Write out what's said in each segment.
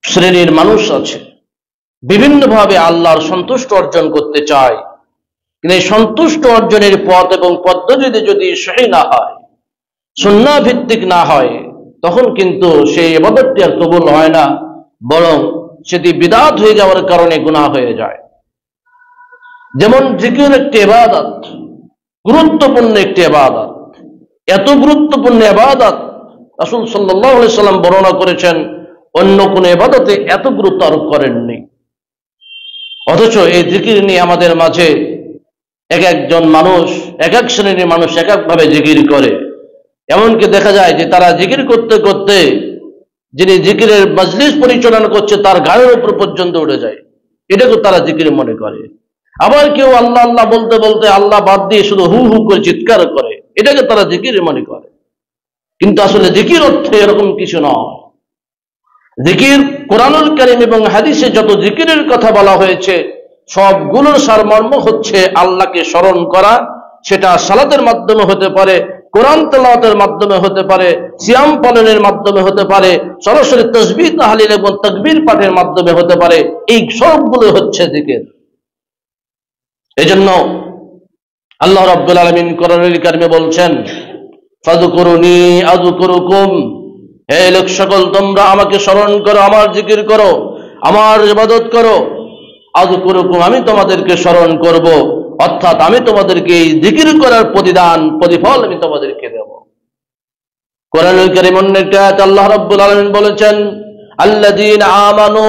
শ্রেণীর মানুষ আছে, বিভিন্নভাবে আল্লাহর সন্তুষ্ট অর্জন করতে চায়, কিন্তু এই সন্তুষ্ট অর্জনের পথ এবং পদ্ধতিতে যদি সহি না হয়, সুন্নাহ ভিত্তিক না হয়, তখন কিন্তু সেই ইবাদতটি আর কবুল হয় না, বরং সেটি বিদআত হয়ে যাওয়ার কারণে গুনাহ হয়ে যায়। যেমন জিকির একটি ইবাদত, গুরুত্বপূর্ণ একটি ইবাদত, এত গুরুত্বপূর্ণ ইবাদত রাসূল সাল্লাল্লাহু আলাইহি সাল্লাম বর্ণনা করেছেন, অন্য কোন ইবাদতে এত গুরুত্ব আরোপ করেননি। অথচ এই জিকির নিয়ে আমাদের মাঝে এক একজন মানুষ, এক এক শ্রেণীর মানুষ এক একভাবে জিকির করে। এমনকি দেখা যায় যে তারা জিকির করতে করতে যিনি জিকিরের মজলিস পরিচালনা করছে তার গায়ের উপর পর্যন্ত উঠে যায়, এটাকে তারা জিকির মনে করে। আবার কেউ আল্লাহ আল্লাহ বলতে বলতে আল্লাহ বাদ দিয়ে শুধু হু হু করে চিৎকার করে, এটাকে তারা জিকির মনে করে। কিন্তু আসলে জিকির অর্থে এরকম কিছু নয়। জিকির কোরআনুল কারীম এবং হাদিসে যত জিকিরের কথা বলা হয়েছে সবগুলোর সারমর্ম হচ্ছে আল্লাহকে স্মরণ করা। সেটা সালাতের মাধ্যমে হতে পারে, কোরআন তেলাওয়াতের মাধ্যমে হতে পারে, সিয়াম পালনের মাধ্যমে হতে পারে, সরাসরি তাসবিহ তাহলিল এবং তাকবীর পাঠের মাধ্যমে হতে পারে। এই সবগুলো হচ্ছে জিকির। এজন্য আল্লাহ রাব্বুল আলামিন কোরআনুল কারীমে বলছেন, ফাযকুরুনি আযকুরুকুম, হে লোক সকল তোমরা আমাকে স্মরণ করো, আমার জিকির করো, আমার ইবাদত করো। আযকুরুকুম, আমি তোমাদেরকে স্মরণ করব, অর্থাৎ আমি তোমাদেরকে এই জিকির করার প্রতিফল আমি তোমাদেরকে দেব। কোরআনুল কারীম অন্য একটা আয়াতে আল্লাহ রাব্বুল আলামিন বলেছেন, আল্লাযীনা আমানু,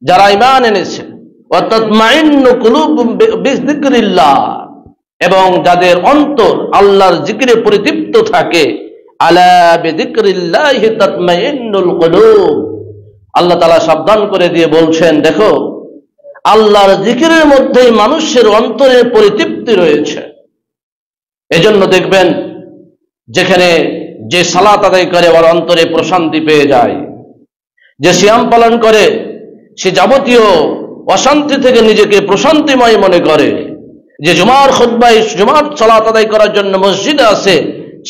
যারা ঈমান এনেছে, ওয়া তাতমাইন্নু কুলুবুহুম বিযিকরিল্লাহ, এবং যাদের অন্তর আল্লাহর জিকিরে পরিতৃপ্ত থাকে। আলা বিযিকরিল্লাহি তাতমাইন্নুল কুলুব, আল্লাহ তাআলা সাবধান করে দিয়ে বলছেন, দেখো আল্লাহর জিকিরের মধ্যেই মানুষের অন্তরের পরিতৃপ্তি রয়েছে। এজন্য দেখবেন যেখানে যে সালাত আদায় করে ওর অন্তরে প্রশান্তি পেয়ে যায়, যে সিয়াম পালন করে সে যাবতীয় অশান্তি থেকে নিজেকে প্রশান্তিময় মনে করে, যে জুমার খুতবায় জুমার সালাত আদায় করার জন্য মসজিদে আসে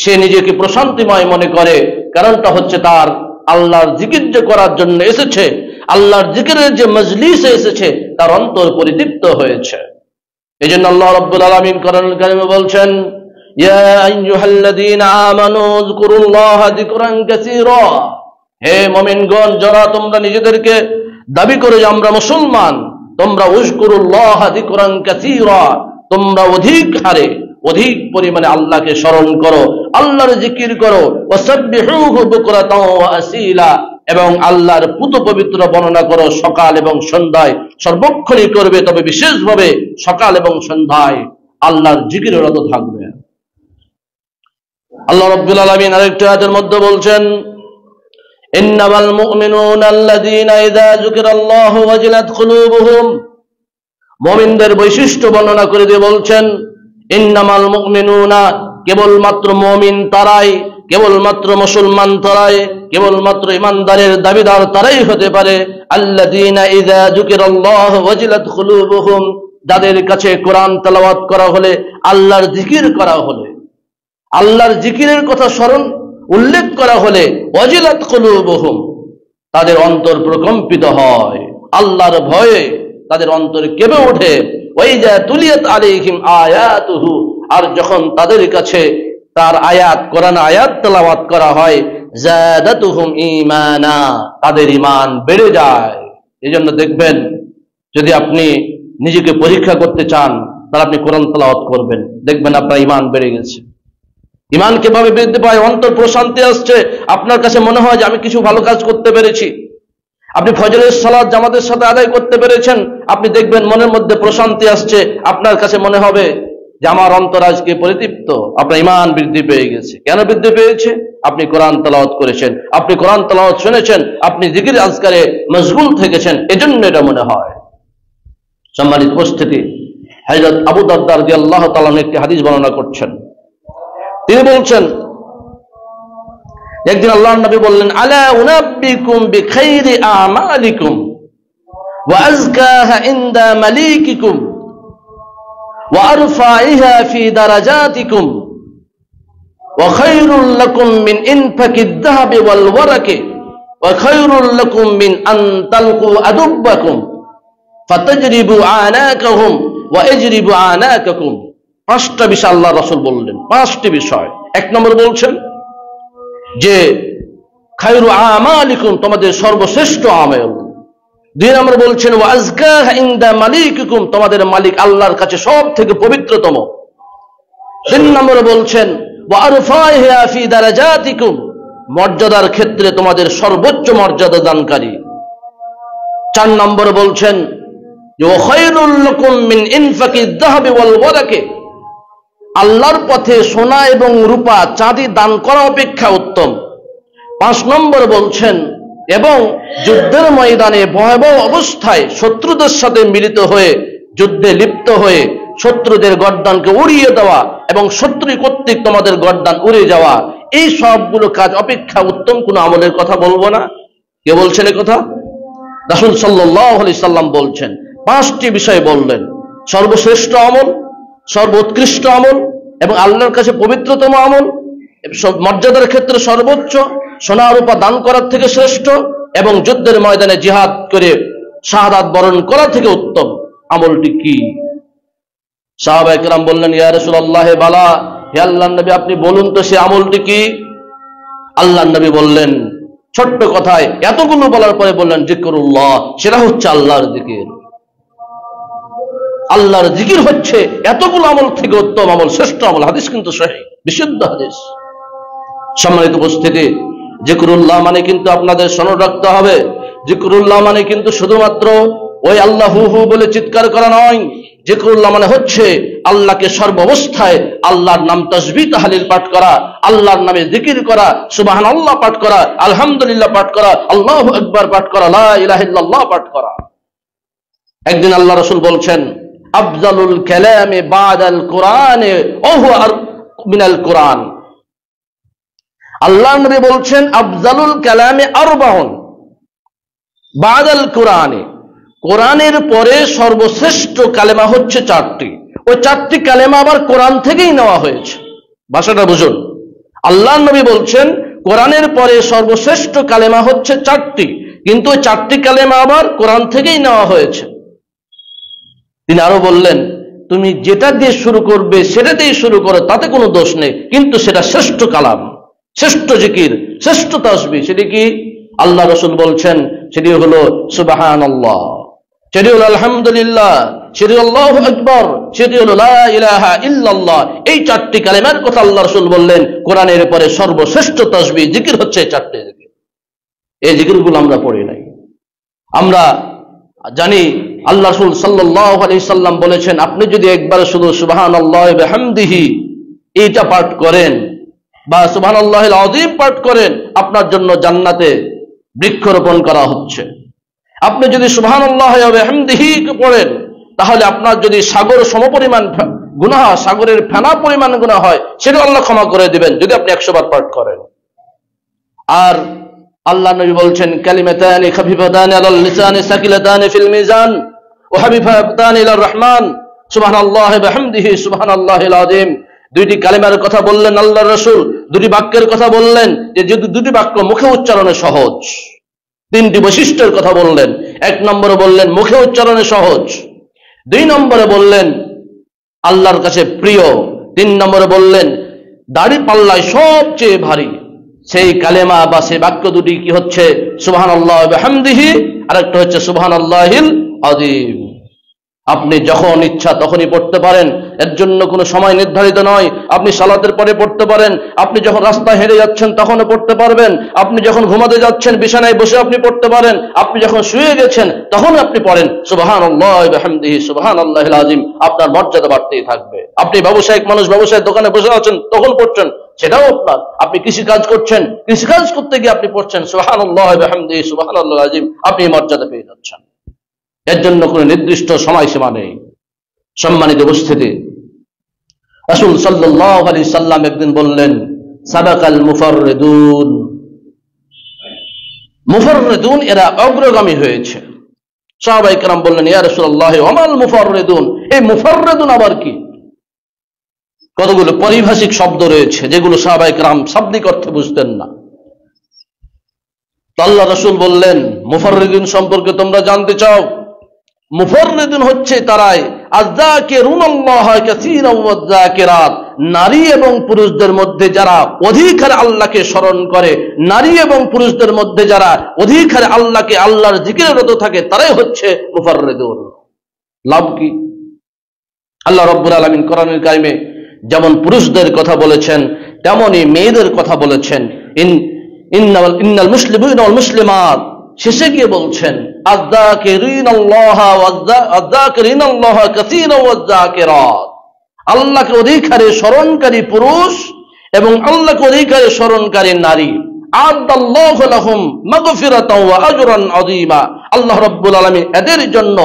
সে নিজেকে প্রশান্তিময় মনে করে। কারণটা হচ্ছে তার আল্লাহর জিকির যে করার জন্য এসেছে, আল্লাহর জিকিরের যে মজলিসে এসেছে, তার অন্তর পরিতৃপ্ত হয়েছে। এই জন্য আল্লাহ রাব্বুল আলামিন কোরআনুল কারীমে বলছেন, ইয়া আইয়ুহাল্লাযীনা আমানু যকুরুল্লাহা যিকরান কাসীরা, হে মুমিনগণ, যারা তোমরা নিজেদেরকে দাবি করে যে আমরা মুসলমান, তোমরা উযকুরুল্লাহা যিকরান কাসীরা, তোমরা অধিক হারে অধিক পরিমাণে আল্লাহকে স্মরণ করো, আল্লাহর জিকির করো। ওয়াসাব্বিহুহু বুকরাতাও ওয়া আসীলা, এবং আল্লাহর পুত পবিত্র বর্ণনা করো সকাল এবং সন্ধ্যায়। সর্বক্ষণই করবে, তবে বিশেষভাবে সকাল এবং সন্ধ্যায় আল্লাহর জিকিরে রত থাকবে। আল্লাহ রাব্বুল আলামিন আরেকটা আয়াতের মধ্যে বলছেন, ইন্নামাল মুমিনুনা আল্লাযীনা ইযা যুকিরাল্লাহু ওয়াজিলাত কুলুবুহুম, মুমিনদের বৈশিষ্ট্য বর্ণনা করে দিয়ে বলছেন, ইন্নামাল মুমিনুনা, কেবলমাত্র মুমিন তারাই, কেবলমাত্র মুসলমান তারাই, কেবলমাত্র ইমানদারের দাবিদার তারাই হতে পারে। আল্লাযীনা ইযা যুকিরাল্লাহু ওয়াজিলাত কুলুবুহুম, যাদের কাছে কোরআন তেলাওয়াত করা হলে, আল্লাহর জিকির করা হলে, আল্লাহর জিকিরের কথা স্মরণ উল্লেখ করা হলে, ওয়াজিলাত কুলুবুহুম, তাদের অন্তর প্রকম্পিত হয়, আল্লাহর ভয়ে তাদের অন্তর কেঁপে ওঠে। ওয়াইযা তুলিয়াত আলাইহিম আয়াতুহু, আর যখন তাদের কাছে তার আয়াত, কোরআন আয়াত তেলাওয়াত করা হয়, যাদাতুহুম ঈমানা, তাদের ঈমান বেড়ে যায়। এজন্য দেখবেন, যদি আপনি নিজেকে পরীক্ষা করতে চান তাহলে আপনি কোরআন তেলাওয়াত করবেন, দেখবেন আপনার ঈমান বেড়ে গেছে। ঈমান কিভাবে বৃদ্ধি পায়? অন্তর প্রশান্তি আসছে, আপনার কাছে মনে হয় যে আমি কিছু ভালো কাজ করতে পেরেছি। আপনি ফজরের সালাত জামাতের সাথে আদায় করতে পেরেছেন, আপনি দেখবেন মনের মধ্যে প্রশান্তি আসছে, আপনার কাছে মনে হবে যে আমার অন্তর আজকে পরিতৃপ্ত। আপনার ঈমান বৃদ্ধি পেয়ে গেছে। কেন বৃদ্ধি পেয়েছে? আপনি কোরআন তেলাওয়াত করেছেন, আপনি কোরআন তেলাওয়াত শুনেছেন, আপনি জিকির আজকারে মশগুল থেকেছেন, এজন্য এটা মনে হয়। সম্মানিত উপস্থিতি, হযরত আবু দারদা রাদিয়াল্লাহু তাআলা একটি হাদিস বর্ণনা করছেন। তিনি বলছেন, একদিন আল্লাহর নবী বললেন, আলা উনাব্বিকুম বিখাইরি আমালিকুম ওয়া আযকাহা ইনদা মালিকিকুম ওয়া আরফাইহা ফি দারাজাতিকুম ওয়া খায়রুল লাকুম মিন ইনফাকিদ যাহাবি ওয়াল ওয়ারাকি ওয়া খায়রুল লাকুম মিন আন তালকু আদুব্বাকুম ফাতাজরিবু আনাকাহুম ওয়া আজরিবু আনাকাকুম। পাঁচটা বিষয় আল্লাহ রাসূল বললেন, পাঁচটি বিষয়। এক নম্বর বলছেন যে খায়রু আমালিকুম, তোমাদের সর্বশ্রেষ্ঠ আমল। দুই নম্বর বলছেন ওয়া আযকাহা ইনদা মালিকিকুম, তোমাদের মালিক আল্লাহর কাছে সব থেকে পবিত্রতম। তিন নম্বর বলছেন ওয়া আরফাইহা ফি দারাজাতিকুম, মর্যাদার ক্ষেত্রে তোমাদের সর্বোচ্চ মর্যাদা দানকারী। চার নম্বর বলছেন যে ওয়া খায়রুল লাকুম মিন ইনফাকিয যাহাবি ওয়াল ওয়ারাকি, আল্লাহর পথে সোনা এবং রূপা চাঁদি দান করা অপেক্ষা উত্তম। পাঁচ নম্বর বলছেন এবং যুদ্ধের ময়দানে ভয়াবহ অবস্থায় শত্রুদের সাথে মিলিত হয়ে যুদ্ধে লিপ্ত হয়ে শত্রুদের গর্দানকে উড়িয়ে দেওয়া এবং শত্রু কর্তৃক তোমাদের গর্দান উড়ে যাওয়া, এই সবগুলো কাজ অপেক্ষা উত্তম কোন আমলের কথা বলবো না। কে বলছেন এই কথা? রাসূল সাল্লাল্লাহু আলাইহি সাল্লাম বলছেন। পাঁচটি বিষয় বললেন, সর্বশ্রেষ্ঠ আমল, সর্বোৎকৃষ্ট আমল এবং আল্লাহর কাছে পবিত্রতম আমল, মর্যাদার ক্ষেত্রে সর্বোচ্চ, সোনা রূপা দান করার থেকে শ্রেষ্ঠ এবং যুদ্ধের ময়দানে জিহাদ করে শাহাদাত বরণ করা থেকে উত্তম। আমলটি কি? সাহাবায়ে কেরাম বললেন, ইয়া রাসূলুল্লাহ বালা, হে আল্লাহর নবী আপনি বলুন তো সে আমলটি কি? আল্লাহর নবী বললেন ছোট্ট কথায়, এতগুলো বলার পরে বললেন জিকরুল্লাহ, সেটা হচ্ছে আল্লাহর জিকির। আল্লাহর জিকির হচ্ছে এতগুলো আমল থেকে উত্তম আমল, শ্রেষ্ঠ আমল। হাদিস কিন্তু সহিহ, বিশুদ্ধ হাদিস। সম্মানিত উপস্থিতি, জিকরুল্লাহ মানে কিন্তু আপনাদের স্মরণ রাখতে হবে, জিকরুল্লাহ মানে কিন্তু শুধুমাত্র ওই আল্লাহ হু হু বলে চিৎকার করা নয়। জিকরুল্লাহ মানে হচ্ছে আল্লাহকে সর্বাবস্থায় আল্লাহর নাম তাসবিহ তাহলিল পাঠ করা, আল্লাহর নামে জিকির করা, সুবহানাল্লাহ পাঠ করা, আলহামদুলিল্লাহ পাঠ করা, আল্লাহু আকবার পাঠ করা, লা ইলাহা ইল্লাল্লাহ পাঠ করা। একদিন আল্লাহ রাসূল বলছেন আফজালুল কালামি বাদাল কুরআনে ওয়া হুয়া মিনাল কুরআন। আল্লাহ নবী বলছেন আফজালুল কালামি আরবাউন বাদাল কুরআনে, কোরআনের পরে সর্বশ্রেষ্ঠ কালেমা হচ্ছে চারটি। ওই চারটি কালেমা আবার কোরআন থেকেই নেওয়া হয়েছে। ভাষাটা বুঝুন, আল্লাহ নবী বলছেন কোরআনের পরে সর্বশ্রেষ্ঠ কালেমা হচ্ছে চারটি, কিন্তু ওই চারটি কালেমা আবার কোরআন থেকেই নেওয়া হয়েছে। তিনি আরো বললেন তুমি যেটা দিয়ে শুরু করবে সেটা দিয়ে শুরু করো, তাতে কোনো দোষ নেই, কিন্তু সেটা শ্রেষ্ঠ কালাম, শ্রেষ্ঠ জিকির, শ্রেষ্ঠ তাসবিহ। সেটি কি? আল্লাহ রাসূল বলছেন সেটি হলো সুবহানাল্লাহ, সেটি হলো আলহামদুলিল্লাহ, সেটি আল্লাহু আকবার, সেটি হলো লা ইলাহা ইল্লাল্লাহ। এই চারটি কালেমার কথা আল্লাহ রাসূল বললেন কোরআনের পরে সর্বশ্রেষ্ঠ তাসবিহ জিকির হচ্ছে এই চারটি জিকির। এই জিকিরগুলো আমরা পড়ি নাই। আমরা জানি আল্লাহ রাসূল সাল্লাল্লাহু আলাইহি সাল্লাম বলেছেন আপনি যদি একবার শুধু সুবহানাল্লাহি ওয়া বিহামদিহি এইটা পাঠ করেন বা সুবহানাল্লাহিল আযীম পাঠ করেন, আপনার জন্য জান্নাতে বৃক্ষরোপণ করা হচ্ছে। আপনি যদি সুবহানাল্লাহি ওয়া বিহামদিহি পড়েন, তাহলে আপনার যদি সাগর সমপরিমাণ গুনাহ, সাগরের ফেনা পরিমাণ গুনাহ হয়, সেটা আল্লাহ ক্ষমা করে দিবেন যদি আপনি 100 বার পাঠ করেন। আর আল্লাহ নবী বলছেন কালিমাতানি খাফিফাতানি আলাল লিসানি সাকিলাতানি ফিল মিজান ওয়া হাবিবাতানি ইলার রহমান সুবহানাল্লাহি ওয়া বিহামদিহি সুবহানাল্লাহিল আযীম। দুইটি কালেমার কথা বললেন আল্লাহর রাসূল, দুটি বাক্যের কথা বললেন যে দুটি বাক্য মুখে উচ্চারণে সহজ। তিনটি বৈশিষ্ট্যের কথা বললেন। এক নম্বরে বললেন মুখে উচ্চারণে সহজ, দুই নম্বরে বললেন আল্লাহর কাছে প্রিয়, তিন নম্বরে বললেন দাড়ি পাল্লায় সবচেয়ে ভারী। সেই কালেমা বা সেই বাক্য দুটি কি হচ্ছে? সুবহানাল্লাহি ওয়া বিহামদিহি, আর একটা হচ্ছে সুবহানাল্লাহিল আযীম। আপনি যখন ইচ্ছা তখনই পড়তে পারেন, এর জন্য কোনো সময় নির্ধারিত নয়। আপনি সালাতের পরে পড়তে পারেন, আপনি যখন রাস্তায় হেঁটে যাচ্ছেন তখনও পড়তে পারবেন, আপনি যখন ঘুমাতে যাচ্ছেন বিছানায় বসে আপনি পড়তে পারেন, আপনি যখন শুয়ে গেছেন তখন আপনি পড়েন সুবহানাল্লাহি ওয়া বিহামদিহি সুবহানাল্লাহিল আযীম। আপনার মর্যাদা বাড়তেই থাকবে। আপনি ব্যবসায়িক মানুষ, ব্যবসায়ের দোকানে বসে আছেন তখন পড়ছেন, সেটাও আপনার। আপনি কৃষি কাজ করছেন, কৃষি কাজ করতে গিয়ে আপনি পড়ছেন সুবহানাল্লাহি ওয়া বিহামদিহি সুবহানাল্লাহিল আযীম, আপনি মর্যাদা পেয়ে যাচ্ছেন। এর জন্য কোনো নির্দিষ্ট সময়সীমা নেই। সম্মানিত উপস্থিতি, রাসূল সাল্লাল্লাহু আলাইহি সাল্লাম একদিন বললেন সাবাকাল মুফাররিদুন, মুফাররিদুন এরা অগ্রগামী হয়েছে। সাহাবায়ে কেরাম বললেন ইয়া রাসূলুল্লাহ ওয়া মাল মুফাররিদুন, এই মুফাররিদুন আবার কি? কতগুলো পারিভাষিক শব্দ রয়েছে যেগুলো সাহাবায়ে কেরাম শাব্দিক অর্থে বুঝতেন না। তো আল্লাহ রাসূল বললেন, মুফাররিদিন সম্পর্কে তোমরা জানতে চাও? মুফাররিদিন হচ্ছে তারাই আযযাকিরুনাল্লাহ কাসীরান ওয়ায-যাকিরাত, নারী এবং পুরুষদের মধ্যে যারা অধিকারে আল্লাহকে স্মরণ করে, নারী এবং পুরুষদের মধ্যে যারা অধিকারে আল্লাহকে আল্লাহর জিকিরে রত থাকে, তারাই হচ্ছে মুফাররিদুন। লাভ কি? আল্লাহ রাব্বুল আলামিন কোরআনুল কারীমে যেমন পুরুষদের কথা বলেছেন তেমনই মেয়েদের কথা বলেছেন। ইন্নাল মুসলিমিনা ওয়াল মুসলিমাত, শেষে গিয়ে বলছেন আযযাকিরিনাল্লাহ কাসীরান ওয়ায-যাকিরাত, আল্লাহকে অধিকারে স্মরণকারী পুরুষ এবং আল্লাহকে অধিকারে স্মরণকারী নারী। আ'আদাল্লাহু লাহুম মাগফিরাতাও ওয়া আজরান আযীমা, আল্লাহ রাব্বুল আলামিন এদের জন্য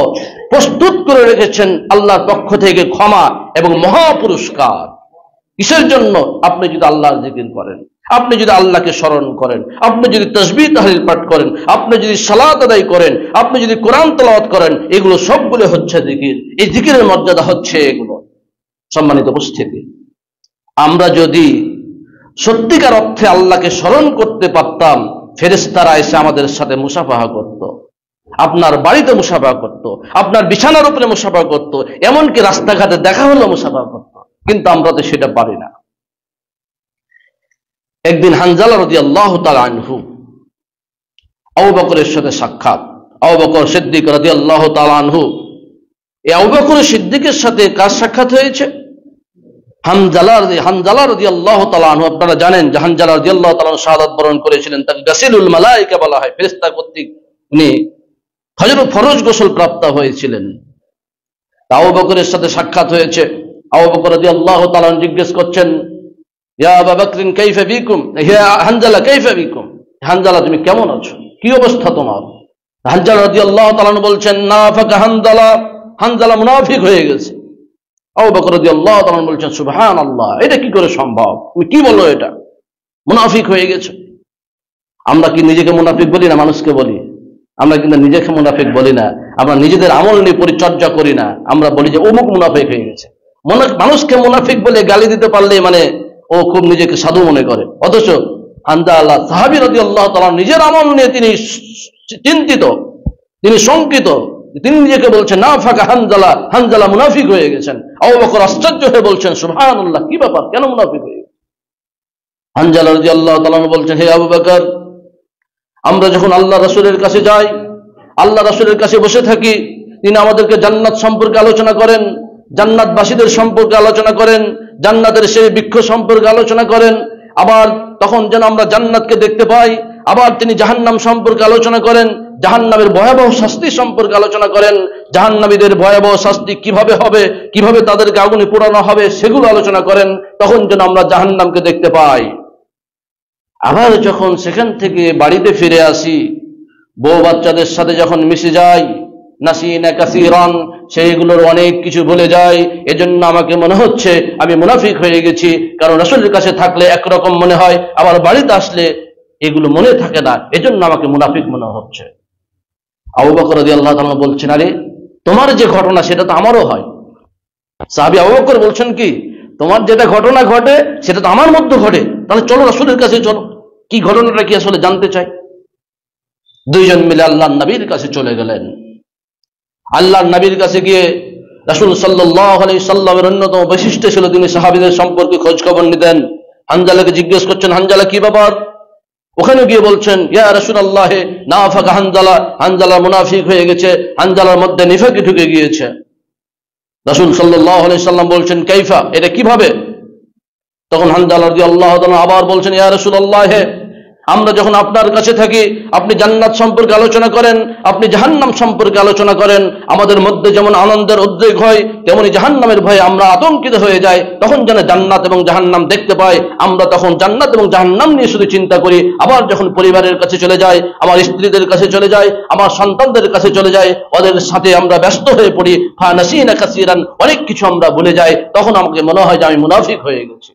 প্রস্তুত করে রেখেছেন আল্লাহর পক্ষ থেকে ক্ষমা এবং মহা পুরস্কার। কিসের জন্য? আপনি যদি আল্লাহর জিকির করেন, আপনি যদি আল্লাহকে স্মরণ করেন, আপনি যদি তাসবিহ তাহলিল পাঠ করেন, আপনি যদি সালাত আদায় করেন, আপনি যদি কোরআন তেলাওয়াত করেন, এগুলো সবগুলো হচ্ছে জিকির। এই জিকিরের মর্যাদা হচ্ছে এগুলো। সম্মানিত উপস্থিতি, আমরা যদি সত্যিকার অর্থে আল্লাহকে স্মরণ করতে পারতাম, ফেরেশতারা এসে আমাদের সাথে মুসাফাহা করত, আপনার বাড়িতে মুসাফাহা করত, আপনার বিছানার উপরে মুসাফাহা করত, এমনকি রাস্তাঘাটে দেখা হলো মুসাফাহা করত। কিন্তু আমরা তো সেটা পারি না। একদিন হানজালা রাদিয়াল্লাহু তাআলা আনহু, আবু বকরের সাথে সাক্ষাৎ। আবু বকর সিদ্দিক রাদিয়াল্লাহু তাআলা আনহু, এই আবু বকর সিদ্দিকের সাথে কার সাক্ষাৎ হয়েছে? হানজালা রাদিয়াল্লাহু তাআলা আনহু। আপনারা জানেন যে হানজালা রাদিয়াল্লাহু তাআলা শাহাদাত বরণ করেছিলেন, তাকে গাসিলুল মালায়েকা বলা হয়, ফেরেশতা কর্তৃক উনি ফরজ গোসল প্রাপ্ত হয়েছিলেন। আবু বকরের সাথে সাক্ষাৎ হয়েছে। আবু বকর রাদিয়াল্লাহু তাআলা জিজ্ঞেস করছেন, ইয়া আবু বকরিন কাইফা বিকুম, ইয়া হানজালা কাইফা বিকুম, হানজালা তুমি কেমন আছো, কি অবস্থা তোমার? হানজালা রাদিয়াল্লাহু তাআলা বলছেন, নাফাকা হানজালা, হানজালা মুনাফিক হয়ে গেছে। আবু বকর রাদিয়াল্লাহু তাআলা বলছেন, সুবহানাল্লাহ, এটা কি করে সম্ভব? তুমি কি বলো, এটা মুনাফিক হয়ে গেছে। আমরা কি নিজেকে মুনাফিক বলি না মানুষকে বলি? আমরা কিন্তু নিজেকে মুনাফিক বলি না, আমরা নিজেদের আমল নিয়ে পরিচর্যা করি না। আমরা বলি যে অমুক মুনাফিক হয়ে গেছে। মানুষকে মুনাফিক বলে গালি দিতে পারলে মানে ও খুব নিজেকে সাধু মনে করে। অথচ হানজালা সাহাবী রাদিয়াল্লাহু তাআলা নিজের আমল নিয়ে তিনি চিন্তিত, তিনি শঙ্কিত। তিনি নিজেকে বলছেন নাফাকা হানজালা, হানজালা মুনাফিক হয়ে গেছেন। আবু বকর আশ্চর্য হয়ে বলছেন, সুবহানাল্লাহ, কি ব্যাপার, কেন মুনাফিক হয়ে গেছে? হানজালা রাদিয়াল্লাহু তাআলা বলছেন, হে আবু বকর, আমরা যখন আল্লাহ রাসূলের কাছে যাই, আল্লাহ রাসূলের কাছে বসে থাকি, তিনি আমাদেরকে জান্নাত সম্পর্কে আলোচনা করেন, জান্নাতবাসীদের সম্পর্কে আলোচনা করেন, জান্নাতের সেই বৃক্ষ সম্পর্কে আলোচনা করেন। আবার তখন যেন আমরা জান্নাতকে দেখতে পাই। আবার তিনি জাহান্নাম সম্পর্কে আলোচনা করেন, জাহান্নামের ভয়াবহ শাস্তি সম্পর্কে আলোচনা করেন, জাহান্নামীদের ভয়াবহ শাস্তি কিভাবে হবে, কিভাবে তাদেরকে আগুনে পোড়ানো হবে, সেগুলো আলোচনা করেন। তখন যেন আমরা জাহান্নামকে দেখতে পাই। আবার যখন সেখান থেকে বাড়িতে ফিরে আসি, বউ বাচ্চাদের সাথে যখন মিশে যাই, নাসিনা কাসীরান, সেইগুলোর অনেক কিছু ভুলে যায়। এজন্য আমাকে মনে হচ্ছে আমি মুনাফিক হয়ে গেছি, কারণ রাসূলের কাছে থাকলে একরকম মনে হয়, আবার বাড়িতে আসলে এগুলো মনে থাকে না, এজন্য আমাকে মুনাফিক মনে হচ্ছে। আবু বকর রাদিয়াল্লাহু তাআলা বলছেন, আরে তোমার যে ঘটনা সেটা তো আমারও হয়। সাহাবী আবু বকর বলছেন, কি তোমার যেটা ঘটনা ঘটে সেটা তো আমার মধ্যে ঘটে, তাহলে চলো রাসূলের কাছে চলো, কি ঘটনাটা কি আসলে জানতে চাই। দুইজন মিলে আল্লাহর নবীর কাছে চলে গেলেন। আল্লাহর নবীর কাছে গিয়ে রাসূল সাল্লাল্লাহু আলাইহি সাল্লামের অন্যতম বৈশিষ্ট্য ছিল তিনি সাহাবীদের সম্পর্কে খোঁজ খবর নিতেন। হানজালাকে জিজ্ঞেস করছেন, হানজালা কি ব্যাপার? ওখানে গিয়ে বলছেন, ইয়া রাসূলুল্লাহ, নাফাকা হানজালা, হানজালা মুনাফিক হয়ে গেছে, হানজালার মধ্যে নিফাকি ঢুকে গিয়েছে। রাসূল সাল্লাল্লাহু আলাইহি সাল্লাম বলছেন, কাইফা, এটা কিভাবে? তখন হানজালা রাদিয়াল্লাহু তাআলা আবার বলছেন, ইয়া রাসূলুল্লাহ, আমরা যখন আপনার কাছে থাকি, আপনি জান্নাত সম্পর্কে আলোচনা করেন, আপনি জাহান্নাম সম্পর্কে আলোচনা করেন, আমাদের মধ্যে যেমন আনন্দের উদ্রেক হয়, তেমনি জাহান্নামের ভয়ে আমরা আতঙ্কিত হয়ে যাই। তখন যেন জান্নাত এবং জাহান্নাম দেখতে পাই, আমরা তখন জান্নাত এবং জাহান্নাম নিয়ে শুধু চিন্তা করি। আবার যখন পরিবারের কাছে চলে যাই, আমার স্ত্রীদের কাছে চলে যাই, আমার সন্তানদের কাছে চলে যাই, ওদের সাথে আমরা ব্যস্ত হয়ে পড়ি, ফানাসিনা কাসীরান, অনেক কিছু আমরা ভুলে যাই। তখন আমাকে মনে হয় যে আমি মুনাফিক হয়ে গেছি।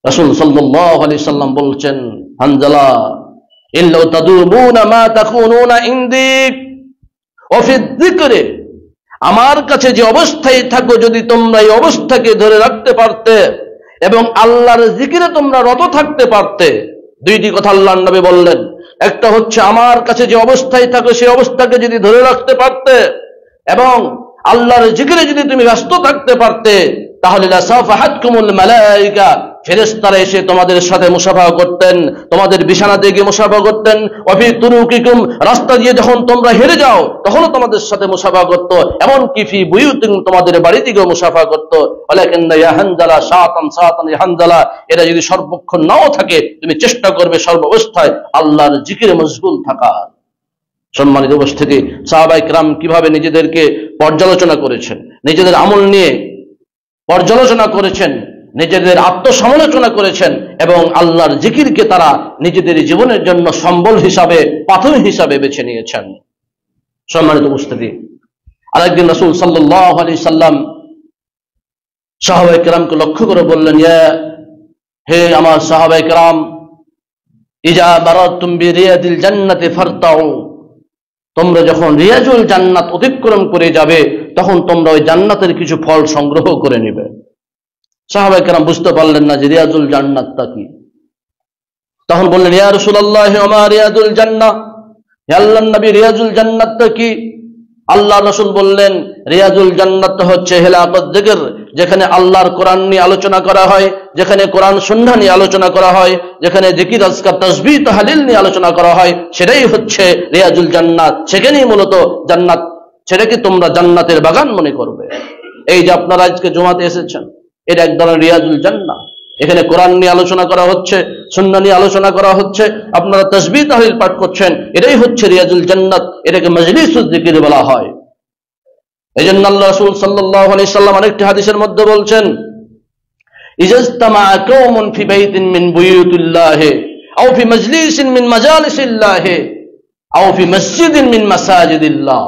রাসূল সাল্লাল্লাহু আলাইহি সাল্লাম বলছেন, হানজালা, ইল্লা তাদুমুনা মা তাকুনুনা ইনদি ওয়া ফি যিকরি, আমার কাছে যে অবস্থায় থাকো, যদি তোমরা এই অবস্থাকে ধরে রাখতে পারতে এবং আল্লাহর জিকিরে তোমরা রত থাকতে পারতে, দুইটি কথা আল্লাহর নবী বললেন। একটা হচ্ছে আমার কাছে যে অবস্থায় থাকো সেই অবস্থাকে যদি ধরে রাখতে পারতে এবং আল্লাহর জিকিরে যদি তুমি ব্যস্ত থাকতে পারতে, তাহলে লাসাফাহাতকুমুল মালায়েকা, ফেরেশতারা এসে তোমাদের সাথে মুসাফা করতেন, তোমাদের বিছানাতে গিয়ে মুসাফা করতেন। ওয়াফি তুরুকিকুম, রাস্তা দিয়ে যখন তোমরা হেরে যাও তখনও তোমাদের সাথে মুসাফা করত, এমনকি ফি বুয়ুতিকুম, তোমাদের বাড়ি থেকেও মুসাফা করত। ওয়ালাকিন্না ইয়া হানজালা শাতান শাতান ইয়া হানজালা, এরা যদি সর্বক্ষণ নাও থাকে তুমি চেষ্টা করবে সর্বাবস্থায় আল্লাহর জিকিরে মশগুল থাকার। সম্মানিত উপস্থিতি, সাহাবায়ে কেরাম কিভাবে নিজেদেরকে পর্যালোচনা করেছেন, নিজেদের আমল নিয়ে পর্যালোচনা করেছেন, নিজেদের আত্মসমালোচনা করেছেন এবং আল্লাহর জিকিরকে তারা নিজেদের জীবনের জন্য সম্বল হিসাবে, পাথর হিসাবে বেছে নিয়েছেন। সম্মানিত উপস্থিতি, আরেকদিন রাসূল সাল্লাল্লাহু আলাইহি সাল্লাম সাহাবায়ে কেরামকে লক্ষ্য করে বললেন, হে আমার সাহাবায়ে কেরাম, ইজা বারাতুম বিরিয়াদিল জান্নাতি ফারতাউ, তোমরা যখন রিয়াজুল জান্নাত অতিক্রম করে যাবে তখন তোমরা ওই জান্নাতের কিছু ফল সংগ্রহ করে নিবে। সাহাবায়ে কেরাম বুঝতে পারলেন না যে রিয়াজুল জান্নাতটা কি। তখন বললেন, ইয়া রাসূলুল্লাহ ওয়া মা রিয়াজুল জান্নাহ, হে আল্লাহর নবী রিয়াজুল জান্নাতটা কি? আল্লাহ রাসূল বললেন, রিয়াজুল জান্নাত হচ্ছে হিলাকাত যিকর, যেখানে আল্লাহর কোরআন নিয়ে আলোচনা করা হয়, যেখানে কোরআন সুন্নাহ নিয়ে আলোচনা করা হয়, যেখানে জিকির আজকার তাসবিহ তাহলিল নিয়ে আলোচনা করা হয়, সেটাই হচ্ছে রিয়াজুল জান্নাত। সেখানেই মূলত জান্নাত, সেটাকে তোমরা জান্নাতের বাগান মনে করবে। এই যে আপনারা আজকে জুমাতে এসেছেন, এটা এক ধরনের রিয়াজুল জান্নাহ। এখানে কোরআন নিয়ে আলোচনা করা হচ্ছে, সুন্নাহ নিয়ে আলোচনা করা হচ্ছে, আপনারা তাসবিহ তাহলিল পাঠ করছেন, এটাই হচ্ছে রিয়াজুল জান্নাত। এটাকে মাজলিসুজ যিকির বলা হয়। এজন্য আল্লাহ রাসূল সাল্লাল্লাহু আলাইহি সাল্লাম আরেকটি হাদিসের মধ্যে বলছেন, ইজাজতামা কওমুন ফি বাইতিন মিন বুয়ুতিল্লাহি আও ফি মাজলিসিন মিন মাজালিসিল্লাহি আও ফি মসজিদিন মিন মাসাজিদিল্লাহ,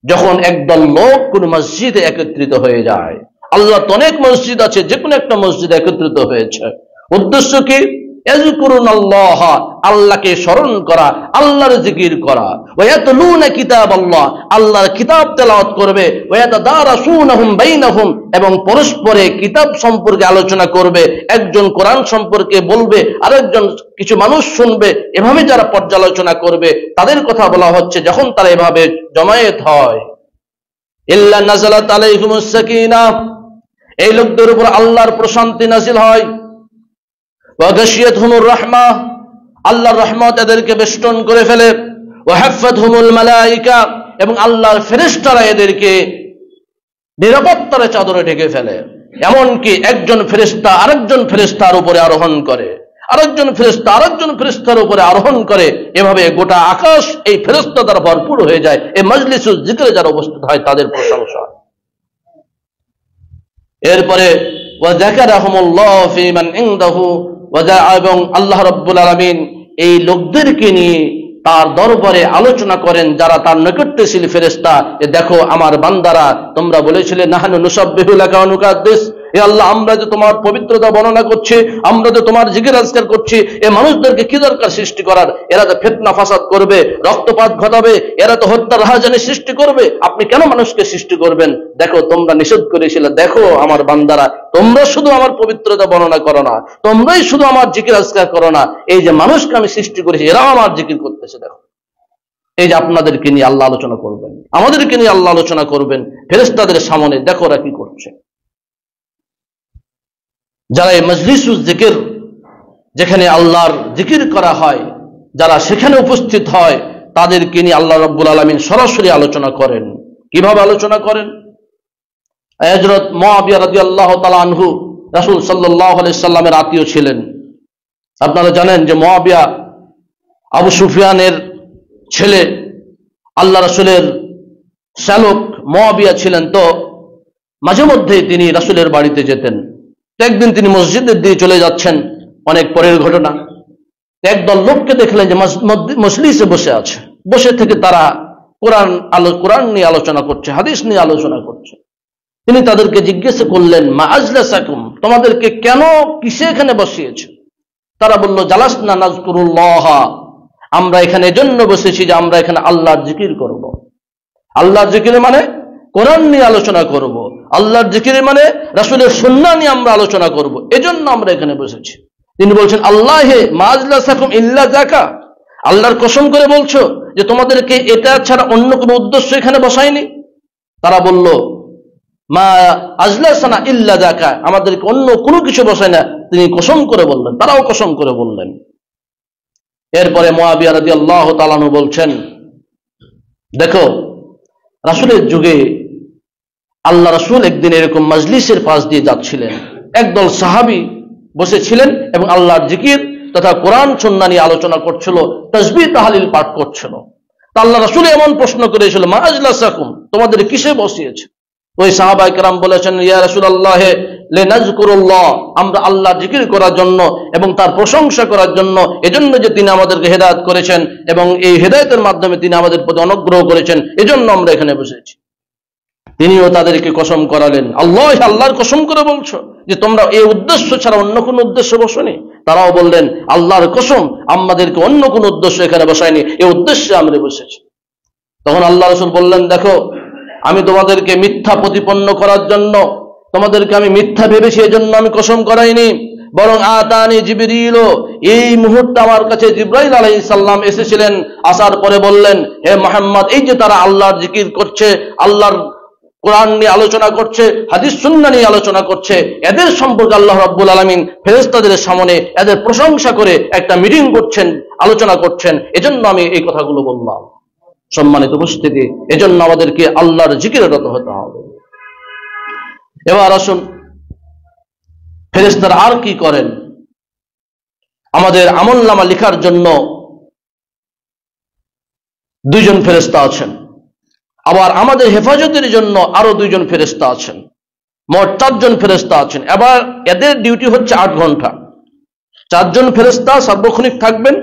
যখন একদল লোক কোন মসজিদে একত্রিত হয়ে যায়, আল্লাহ তো অনেক মসজিদ আছে, যে কোনো একটা মসজিদে একত্রিত হয়েছে, উদ্দেশ্য কি? ইয়াযকুরুনাল্লাহ, আল্লাহকে স্মরণ করা, আল্লাহর জিকির করা। ওয়ায়াতলুনা কিতাবাল্লাহ, আল্লাহর কিতাব তেলাওয়াত করবে। ওয়ায়াতাদারাসুনাহুম বাইনাহুম, এবং পরস্পরে কিতাব সম্পর্কে আলোচনা করবে। একজন কোরআন সম্পর্কে বলবে, আরেকজন কিছু মানুষ শুনবে। এভাবে যারা পর্যালোচনা করবে তাদের কথা বলা হচ্ছে, যখন তারা এভাবে জমায়েত হয়, ইল্লা নাযালাত আলাইহিমুস সাকিনাহ, এই লোকদের উপর আল্লাহর প্রশান্তি নাযিল হয়। ওয়া গাশিয়াতহুমুর রাহমাহ, আল্লাহর রহমত এদেরকে বেষ্টন করে ফেলে। ওয়া হাফাতহুমুল মালায়েকা, এবং আল্লাহর ফেরেশতারা এদেরকে নিরাপত্তার চাদরে ঢেকে ফেলে। এমনকি একজন ফেরেশতা আরেকজন ফেরেশতার উপরে আরোহণ করে, আরেকজন ফেরেশতা আরেকজন ফেরেশতার উপরে আরোহণ করে। এভাবে গোটা আকাশ এই ফেরেশতা দ্বারা ভরপুর হয়ে যায়। এই মাজলিসুল যিকরে যারা উপস্থিত হয় তাদের প্রশংসা। এরপরে ওয়া যাকারাহুমুল্লাহু ফীমান ইনদাহু ওয়া জা, এবং আল্লাহ রাব্বুল আলামিন এই লোকদেরকে নিয়ে তার দরবারে আলোচনা করেন যারা তার নিকটে ছিল ফেরেশতা, যে দেখো আমার বান্দারা, তোমরা বলেছিলে নাহনু নুসাব্বিহু লাকা ওয়া নুকাদ্দিস, হে আল্লাহ আমরা যে তোমার পবিত্রতা বর্ণনা করছি, আমরা যে তোমার জিকির আজকার করছি, এই মানুষদেরকে কি দরকার সৃষ্টি করার? এরা তো ফিতনা ফাসাদ করবে, রক্তপাত ঘটাবে, এরা তো হত্যা রাহাজানি সৃষ্টি করবে, আপনি কেন মানুষকে সৃষ্টি করবেন? দেখো তোমরা নিষেধ করেছিলে, দেখো আমার বান্দারা, তোমরা শুধু আমার পবিত্রতা বর্ণনা করো না, তোমরাই শুধু আমার জিকির আজকার করো না, এই যে মানুষকে আমি সৃষ্টি করেছি এরাও আমার জিকির করতেছে। দেখো এই যে আপনাদেরকে নিয়ে আল্লাহ আলোচনা করবেন, আমাদেরকে নিয়ে আল্লাহ আলোচনা করবেন ফেরেশতাদের সামনে, দেখো ওরা কি করছে। যারা এই মজলিসুল যিকির, যেখানে আল্লাহর জিকির করা হয়, যারা সেখানে উপস্থিত হয়, তাদেরকে নিয়ে আল্লাহ রাব্বুল আলামিন সরাসরি আলোচনা করেন। কিভাবে আলোচনা করেন? হযরত মুআবিয়া রাদিয়াল্লাহু তাআলা আনহু রাসূল সাল্লাল্লাহু আলাইহি সাল্লামের আত্মীয় ছিলেন। আপনারা জানেন যে মুআবিয়া আবু সুফিয়ানের ছেলে, আল্লাহ রাসূলের শ্যালক মুআবিয়া ছিলেন। তো মাঝে মধ্যেই তিনি রাসূলের বাড়িতে যেতেন। একদিন তিনি মসজিদের দিয়ে চলে যাচ্ছেন, অনেক পরের ঘটনা, একদল লোককে দেখলেন যে মজলিসে বসে আছে, বসে থেকে তারা কোরআন নিয়ে আলোচনা করছে, হাদিস নিয়ে আলোচনা করছে। তিনি তাদেরকে জিজ্ঞেস করলেন, মা আজলাসাকুম, তোমাদেরকে কেন কিসে এখানে বসিয়েছে? তারা বলল, জালাসনা নাযকুরুল্লাহ, আমরা এখানে এজন্য বসেছি যে আমরা এখানে আল্লাহর জিকির করব। আল্লাহর জিকির মানে কোরআন নিয়ে আলোচনা করব, আল্লাহর জিকির মানে রাসূলের সুন্নাহ নিয়ে আমরা আলোচনা করব, এজন্য আমরা এখানে বসেছি। তিনি বলছেন, আল্লাহে মা আজলাসাকুম ইল্লা যাকা, আল্লাহর কসম করে বলছো যে তোমাদেরকে এটা ছাড়া অন্য কোনো উদ্দেশ্য এখানে বসায়নি? তারা বলল, মা আজলাসানা ইল্লা যাকা, আমাদেরকে অন্য কোনো কিছু বসায় না। তিনি কসম করে বললেন, তারাও কসম করে বললেন। এরপরে মুআবিয়া রাদিয়াল্লাহু তাআলা আনহু বলছেন, দেখো রাসূলের যুগে আল্লাহ রাসূল একদিন এরকম মজলিসের পাশ দিয়ে যাচ্ছিলেন, একদল সাহাবী বসেছিলেন এবং আল্লাহর জিকির তথা কোরআন সুন্নাহ নিয়ে আলোচনা করছিল, তাসবিহ তাহলিল পাঠ করছিল। তা আল্লাহ রাসূল এমন প্রশ্ন করেছিল, মা আজলাসাকুম, তোমাদের কিসে বসিয়েছে? ওই সাহাবায়ে কেরাম বলেছেন, ইয়া রাসূলুল্লাহ লিনাযকুরুল্লাহ, আমরা আল্লাহর জিকির করার জন্য এবং তার প্রশংসা করার জন্য, এজন্য যে তিনি আমাদেরকে হেদায়েত করেছেন এবং এই হেদায়েতের মাধ্যমে তিনি আমাদের প্রতি অনুগ্রহ করেছেন, এজন্য আমরা এখানে বসেছি। তিনিও তাদেরকে কসম করালেন, আল্লাহর কসম করে বলছো যে তোমরা এই উদ্দেশ্য ছাড়া অন্য কোনো উদ্দেশ্য বসোনি? তারাও বললেন, আল্লাহর কসম, আমাদেরকে অন্য কোনো উদ্দেশ্য এখানে বসায়নি, এই উদ্দেশ্যে আমরা বসেছি। তখন আল্লাহ রাসূল বললেন, দেখো আমি তোমাদেরকে মিথ্যা প্রতিপন্ন করার জন্য, তোমাদেরকে আমি মিথ্যা ভেবেছি এজন্য আমি কসম করাইনি, বরং আতানি জিবরিল, এই মুহূর্তে আমার কাছে জিবরাইল আলাইহিস সালাম এসেছিলেন। আসার পরে বললেন, হে মুহাম্মদ, এই যে তারা আল্লাহর জিকির করছে, আল্লাহর কোরআন নিয়ে আলোচনা করছে, হাদিস সুন্নাহ নিয়ে আলোচনা করছে, এদের সম্পর্কে আল্লাহ রাব্বুল আলামিন ফেরেশতাদের সামনে এদের প্রশংসা করে একটা মিটিং করছেন, আলোচনা করছেন, এজন্য আমি এই কথাগুলো বললাম। সম্মানিত উপস্থিতি, এজন্য আমাদেরকে আল্লাহর জিকিরে রত হতে হবে। এবার আসুন, ফেরেশতারা আর কি করেন? আমাদের আমলনামা লেখার জন্য দুইজন ফেরেশতা আছেন, আবার আমাদের হেফাজতের জন্য আরো দুইজন ফেরেশতা আছেন, মোট 4 জন ফেরেশতা আছেন। এবার এদের ডিউটি হচ্ছে 8 ঘন্টা। 4 জন ফেরেশতা সার্বক্ষণিক থাকবেন,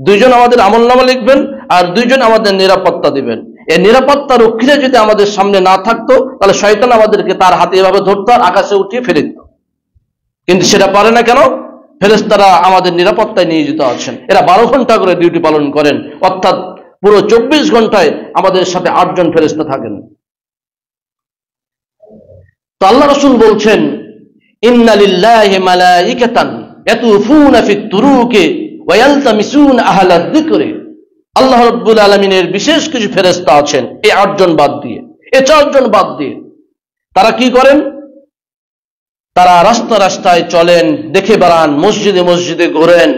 2 জন আমাদের আমলনামা লিখবেন আর 2 জন আমাদের নিরাপত্তা দিবেন। এই নিরাপত্তা রক্ষীরা যদি আমাদের সামনে না থাকতো, তাহলে শয়তান আমাদেরকে তার হাতে এভাবে ধরতো আর আকাশে উঠিয়ে ফেলে দিত। কিন্তু সেটা পারে না কেন? ফেরেশতারা আমাদের নিরাপত্তায় নিয়োজিত আছেন। এরা 12 ঘন্টা করে ডিউটি পালন করেন, অর্থাৎ পুরো 24 ঘন্টায় আমাদের সাথে 8 জন ফেরেশতা থাকেন। তো আল্লাহ রাসূল বলছেন, ইন্না লিল্লাহি মালাইকাতান ইয়াতুফুনা ফিত তুরুকি ওয়া ইয়ালতামিসুনা আহলায যিকরি। আল্লাহ রাব্বুল আলামিনের বিশেষ কিছু ফেরেশতা আছেন, এই 8 জন বাদ দিয়ে, এই 4 জন বাদ দিয়ে। তারা কি করেন? তারা রাস্তা রাস্তায় চলেন, দেখে বেড়ান, মসজিদে মসজিদে ঘোরেন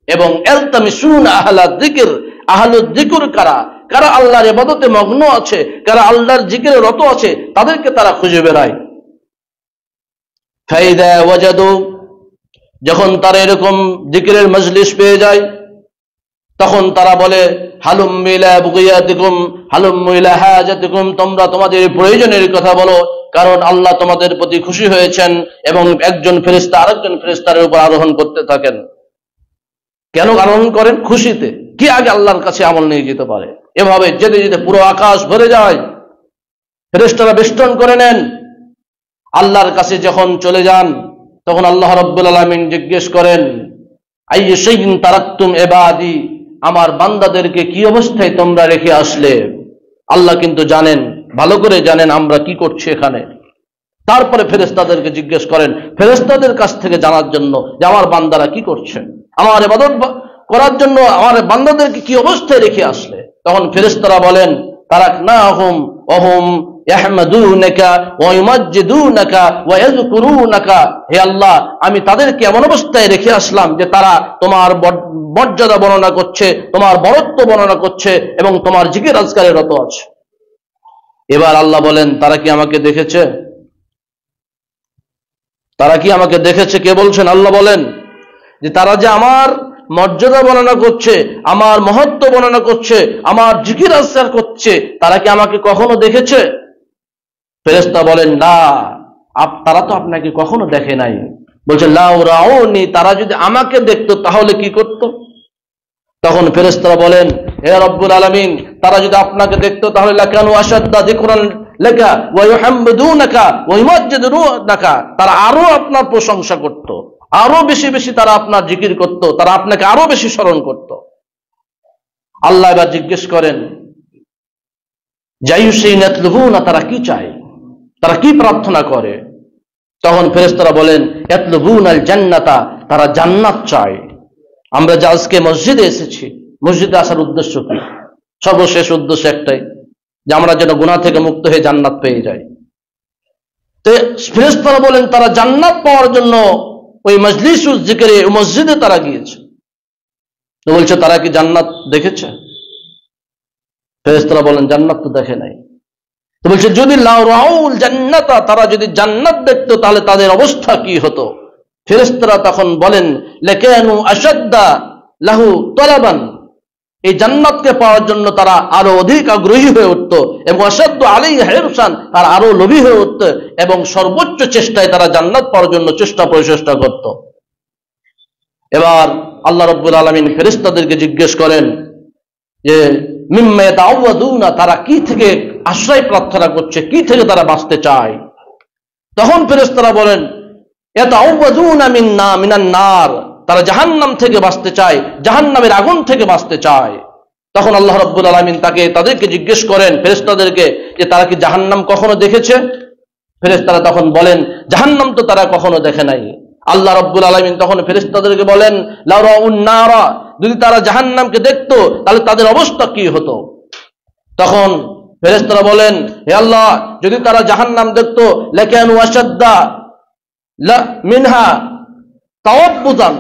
এবং ইয়ালতামিসুনা আহলায যিকর, আহলুয যিকর কারা, কারা আল্লাহর ইবাদতে মগ্ন আছে, কারা আল্লাহর জিকিরে রত আছে, তাদেরকে তারা খুঁজে বেড়ায়। ফাইদা ওয়াজাদু, যখন তারা এরকম জিকিরের মজলিস পেয়ে যায়, তখন তারা বলে, হালুম ইলা বুগিয়াতিকুম হালুম ইলা হাজাতিকুম, তোমরা তোমাদের প্রয়োজনের কথা বলো, কারণ আল্লাহ তোমাদের প্রতি খুশি হয়েছেন। এবং একজন ফেরেশতা আরেকজন ফেরেশতার উপর আরোহণ করতে থাকেন। কেন আরোহণ করেন? খুশিতে। কি আগে আল্লাহর কাছে আমল নিয়ে যেতে পারে। এভাবে যেতে যেতে পুরো আকাশ ভরে যায়, ফেরেশতারা বেষ্টন করে নেন। আল্লাহর কাছে যখন চলে যান, তখন আল্লাহ রাব্বুল আলামিন জিজ্ঞেস করেন, আইয়ু শাইইন তারাকতুম ইবাদি, আমার বান্দাদেরকে কি অবস্থায় তোমরা রেখে আসলে? আল্লাহ কিন্তু জানেন, ভালো করে জানেন আমরা কি করছি এখানে। তারপরে ফেরেশতাদেরকে জিজ্ঞেস করেন, ফেরেশতাদের কাছ থেকে জানার জন্য যে আমার বান্দারা কি করছে, আমার ইবাদত করার জন্য আমার বান্দাদেরকে কি অবস্থায় রেখে আসলে? তখন ফেরেশতারা বলেন, তারাকনাহুম ওয়া হুম ইয়াহমাদুনাকা ওয়া ইউমাজ্জিদুনাকা ওয়া ইয়াযকুরুনাকা, হে আল্লাহ, আমি তাদেরকে এমন অবস্থায় রেখে আসলাম যে তারা তোমার মর্যাদা বর্ণনা করছে, তোমার বরত্ব বর্ণনা করছে এবং তোমার জিকির আজকারে রত আছে। এবার আল্লাহ বলেন, তারা কি আমাকে দেখেছে? তারা কি আমাকে দেখেছে? কে বলছেন? আল্লাহ বলেন যে তারা যে আমার মর্যাদা বর্ণনা করছে, আমার মহত্ব বর্ণনা করছে, আমার জিকির আজকার করছে, তারা কি আমাকে কখনো দেখেছে? ফেরেশতা বলেন, না, তারা তো আপনাকে কখনো দেখে নাই। বলছে, লাউ রাউনি, তারা যদি আমাকে দেখতো তাহলে কি করত? তখন ফেরেশতারা বলেন, হে রব্বুল আলামিন, তারা যদি আপনাকে দেখতো তাহলে লাকানু আশাদ্দা যিকরান লাকা ওয়া ইউহাম্মুদুনাকা ওয়া ইউমাজ্জিদুনাকা, তারা আরো আপনার প্রশংসা করত, আরো বেশি বেশি তারা আপনার জিকির করত, তারা আপনাকে আরো বেশি স্মরণ করত। আল্লাহ এবার জিজ্ঞেস করেন, জায়ুশিনাতলুহুনা, তারা কি চায়, তারা কি প্রার্থনা করে? তখন ফেরেশতারা বলেন ইয়াতলুবুনাল জান্নাতা, তারা জান্নাত চায়। আমরা যে আজকে মসজিদে এসেছি, মসজিদে আসার উদ্দেশ্য কি? সর্বশেষ উদ্দেশ্য একটাই, যে আমরা যেন গুনাহ থেকে মুক্ত হয়ে জান্নাত পেয়ে যাই। তো ফেরেশতারা বলেন তারা জান্নাত পাওয়ার জন্য ওই মজলিসুল জিকিরে মসজিদে তারা গিয়েছে। তো বলছে তারা কি জান্নাত দেখেছে? ফেরেশতারা বলেন জান্নাত তো দেখে নাই। তো বলছে যদি লাউ রাউল জান্নাতা, তারা যদি জান্নাত দেখতো তাহলে তাদের অবস্থা কি হতো? ফেরেশতারা তখন বলেন লাকানু আশাদ্দা লাহু তালাবান, এই জান্নাতকে পাওয়ার জন্য তারা আরো অধিক আগ্রহী হয়ে উঠত, এবং আশাদ্দু আলাইহি হিরসান, তারা আরো লোভী হয়ে উঠত, এবং সর্বোচ্চ চেষ্টায় তারা জান্নাত পাওয়ার জন্য চেষ্টা প্রচেষ্টা করত। এবার আল্লাহ রাব্বুল আলামিন ফেরেশতাদেরকে জিজ্ঞেস করেন যে মিম্মা ইয়াতাআওয়াদুনা, তারা কি থেকে আশ্রয় প্রার্থনা করছে, কি থেকে তারা বাঁচতে চায়? তখন ফেরেশতারা বলেন ইয়াতাআওয়াদুনা মিনান নার, তারা জাহান্নাম থেকে বাঁচতে চায়, জাহান্নামের আগুন থেকে বাঁচতে চায়। তখন আল্লাহ রাব্বুল আলামিন তাদেরকে জিজ্ঞেস করেন ফেরেশতাদেরকে যে তারা কি জাহান্নাম কখনো দেখেছে? ফেরেশতারা তখন বলেন জাহান্নাম তো তারা কখনো দেখে নাই। আল্লাহ রাব্বুল আলামিন তখন ফেরেশতাদেরকে বলেন লাউ রাউন নারা, যদি তারা জাহান্নামকে দেখতো তাহলে তাদের অবস্থা কি হতো? তখন ফেরেশতারা বলেন হে আল্লাহ, যদি তারা জাহান্নাম দেখতো লাকানু আশাদ্দা মিনহা তাওয়াব্বুতান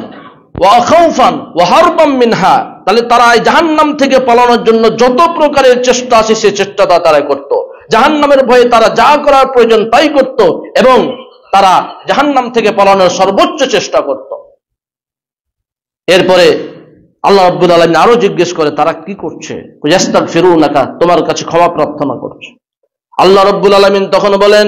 ওয়া খাউফান ওয়া হারবাম মিনহা, তাহলে তারা এই জাহান্নাম থেকে পালানোর জন্য যত প্রকারের চেষ্টা আছে সেই চেষ্টাটা তারা করত। জাহান্নামের ভয়ে তারা যা করার প্রয়োজন তাই করত, এবং তারা জাহান্নাম থেকে পালানোর সর্বোচ্চ চেষ্টা করত। এরপরে আল্লাহ রাব্বুল আলামিন আরো জিজ্ঞেস করে তারা কি করছে? ইয়াস্তাগফিরুনাকা, তোমার কাছে ক্ষমা প্রার্থনা করছে। আল্লাহ রাব্বুল আলামিন তখন বলেন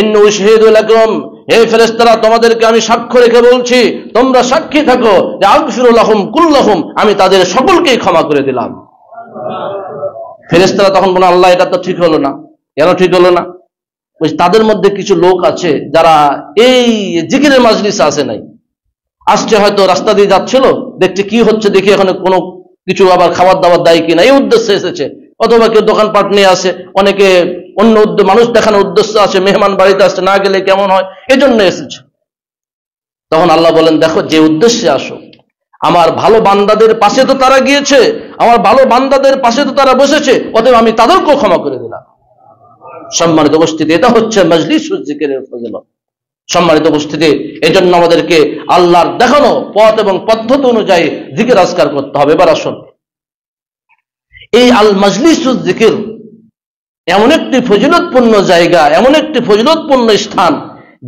ইন্নী উশহিদু লাকুম, হে ফেরেশতারা তোমাদেরকে আমি সাক্ষ্য রেখে বলছি, তোমরা সাক্ষী থাকো যে আগফিরু লাহুম কুল্লাহুম, আমি তাদের সকলকেই ক্ষমা করে দিলাম। ফেরেশতারা তখন বলে আল্লাহ এটা তো ঠিক হলো না। কেন ঠিক হলো না? তাদের মধ্যে কিছু লোক আছে যারা এই জিকিরের মাজলিসে আসে নাই, আসছে হয়তো রাস্তা দিয়ে যাচ্ছিল, দেখছে কি হচ্ছে দেখি এখানে কোনো কিছু আবার খাবার দাবার দেয় কিনা, এই উদ্দেশ্যে এসেছে। অথবা কেউ দোকানপাট নিয়ে আসে, অনেকে অন্য মানুষ দেখানোর উদ্দেশ্য আছে, মেহমান বাড়িতে আসছে, না গেলে কেমন হয়, এজন্য এসেছে। তখন আল্লাহ বলেন দেখো যে উদ্দেশ্যে আসো, আমার ভালো বান্দাদের পাশে তো তারা গিয়েছে, আমার ভালো বান্দাদের পাশে তো তারা বসেছে, অতএব আমি তাদেরকেও ক্ষমা করে দিলাম। সম্মানিত উপস্থিতি, এটা হচ্ছে মজলিসুল জিকিরের ফজিলত। সম্মানিত উপস্থিতি, এজন্য আমাদেরকে আল্লাহর দেখানো পথ এবং পদ্ধতি অনুযায়ী জিকির আজকার করতে হবে। এবার আসুন, এই আল মজলিসুল জিকির এমন একটি ফজিলতপূর্ণ জায়গা, এমন একটি ফজিলতপূর্ণ স্থান,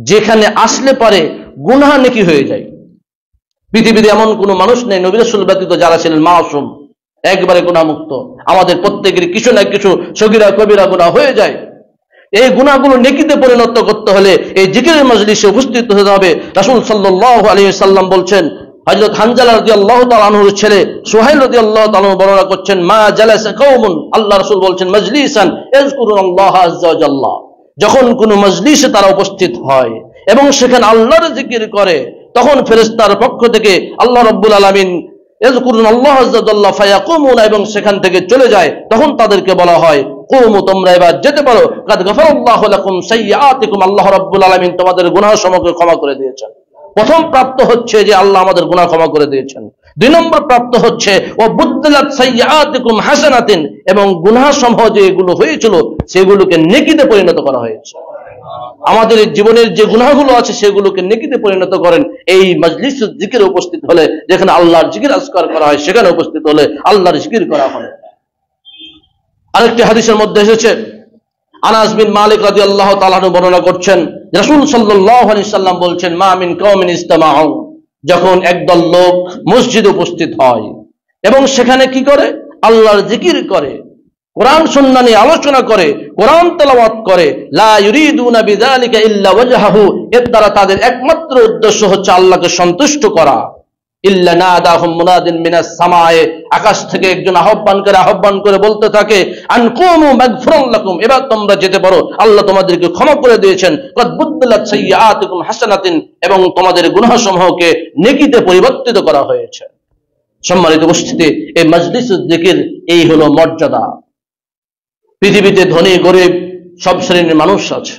যেখানে আসলে পারে গুনাহ নেকি হয়ে যায়। পৃথিবীতে এমন কোনো মানুষ নেই নবী রাসূল ব্যতীত যারা ছিলেন মাসুম, একবারে গুনাহমুক্ত। আমাদের প্রত্যেকের কিছু না কিছু সগীরা কবিরা গুনাহ হয়ে যায়। এই গুনাহগুলো নেকিতে পরিণত করতে হলে এই জিকিরের মজলিসে উপস্থিত হতে হবে। রাসূল সাল্লাল্লাহু আলাইহি সাল্লাম বলছেন, হযরত হানজালা রাদিয়াল্লাহু তাআলা আনহুর ছেলে সুহাইল রাদিয়াল্লাহু তাআলা বর্ণনা করছেন, মা জালাসা কওমুন, আল্লাহ রাসূল বলছেন মাজলিসান ইয়াযকুরুনাল্লাহ আযজা ওয়া জাল্লা, যখন কোনো মজলিসে তারা উপস্থিত হয় এবং সেখানে আল্লাহর জিকির করে, তখন ফেরেশতার পক্ষ থেকে আল্লাহ রাব্বুল আলামিন ইয়াযকুরুনাল্লাহ আযজা ওয়া জাল্লা ফায়াকুমুনা, এবং সেখান থেকে চলে যায়। তখন তাদেরকে বলা হয় কুমু, তোমরা এবার যেতে পারো, কাদ গাফারাল্লাহু লাকুম সাইয়্যাতিকুম, আল্লাহ রাব্বুল আলামিন তোমাদের গুনাহ সমূহকে ক্ষমা করে দিয়েছেন। প্রথম প্রাপ্ত হচ্ছে যে আল্লাহ আমাদের গুনাহ ক্ষমা করে দিয়েছেন। দুই নম্বর প্রাপ্ত হচ্ছে ওয়া বুদদালাত সাইয়্যাতিকুম হাসানাতিন, এবং গুনাহ সমূহ যেগুলো হয়েছিল সেগুলোকে নেকিতে পরিণত করা হয়েছে। আমাদের জীবনের যে গুনাহগুলো আছে সেগুলোকে নেকিতে পরিণত করেন এই মজলিসুল জিকিরে উপস্থিত হলে, যেখানে আল্লাহর জিকির আজকার করা হয়, সেখানে উপস্থিত হলে আল্লাহর জিকির করা হয়। আরেকটি হাদিসের মধ্যে এসেছে, আনাস বিন মালিক রাদিয়াল্লাহু তাআলা আনহু বর্ণনা করছেন, রাসূল সাল্লাল্লাহু আলাইহি সাল্লাম বলছেন, মা মিন কওমিন ইসতামাউ, যখন একদল লোক মসজিদে উপস্থিত হয় এবং সেখানে কি করে, আল্লাহর জিকির করে, কোরআন সুন্নাহ নিয়ে আলোচনা করে, কোরআন তেলাওয়াত করে, লা ইউরিদুনা বিযালিকা ইল্লা ওয়াজহাহু, এর দ্বারা তাদের একমাত্র উদ্দেশ্য হচ্ছে আল্লাহকে সন্তুষ্ট করা। ইল্লা নাদাহুম মুনাদিন মিনাস সামায়ে, আকাশ থেকে একজন আহ্বান করে বলতে থাকে, আন কুমু মাগফিরান লাকুম, এবার তোমরা যেতে পারো, আল্লাহ তোমাদেরকে ক্ষমা করে দিয়েছেন। কদ বুদদালাত সাইয়্যাতিকুম হাসানাতিন, এবং তোমাদের গুনাহসমূহকে নেকিতে পরিবর্তিত করা হয়েছে। সম্মানিত উপস্থিতি, এই মজলিসুল জিকির এই হলো মর্যাদা। পৃথিবীতে ধনী গরিব সব শ্রেণীর মানুষ আছে,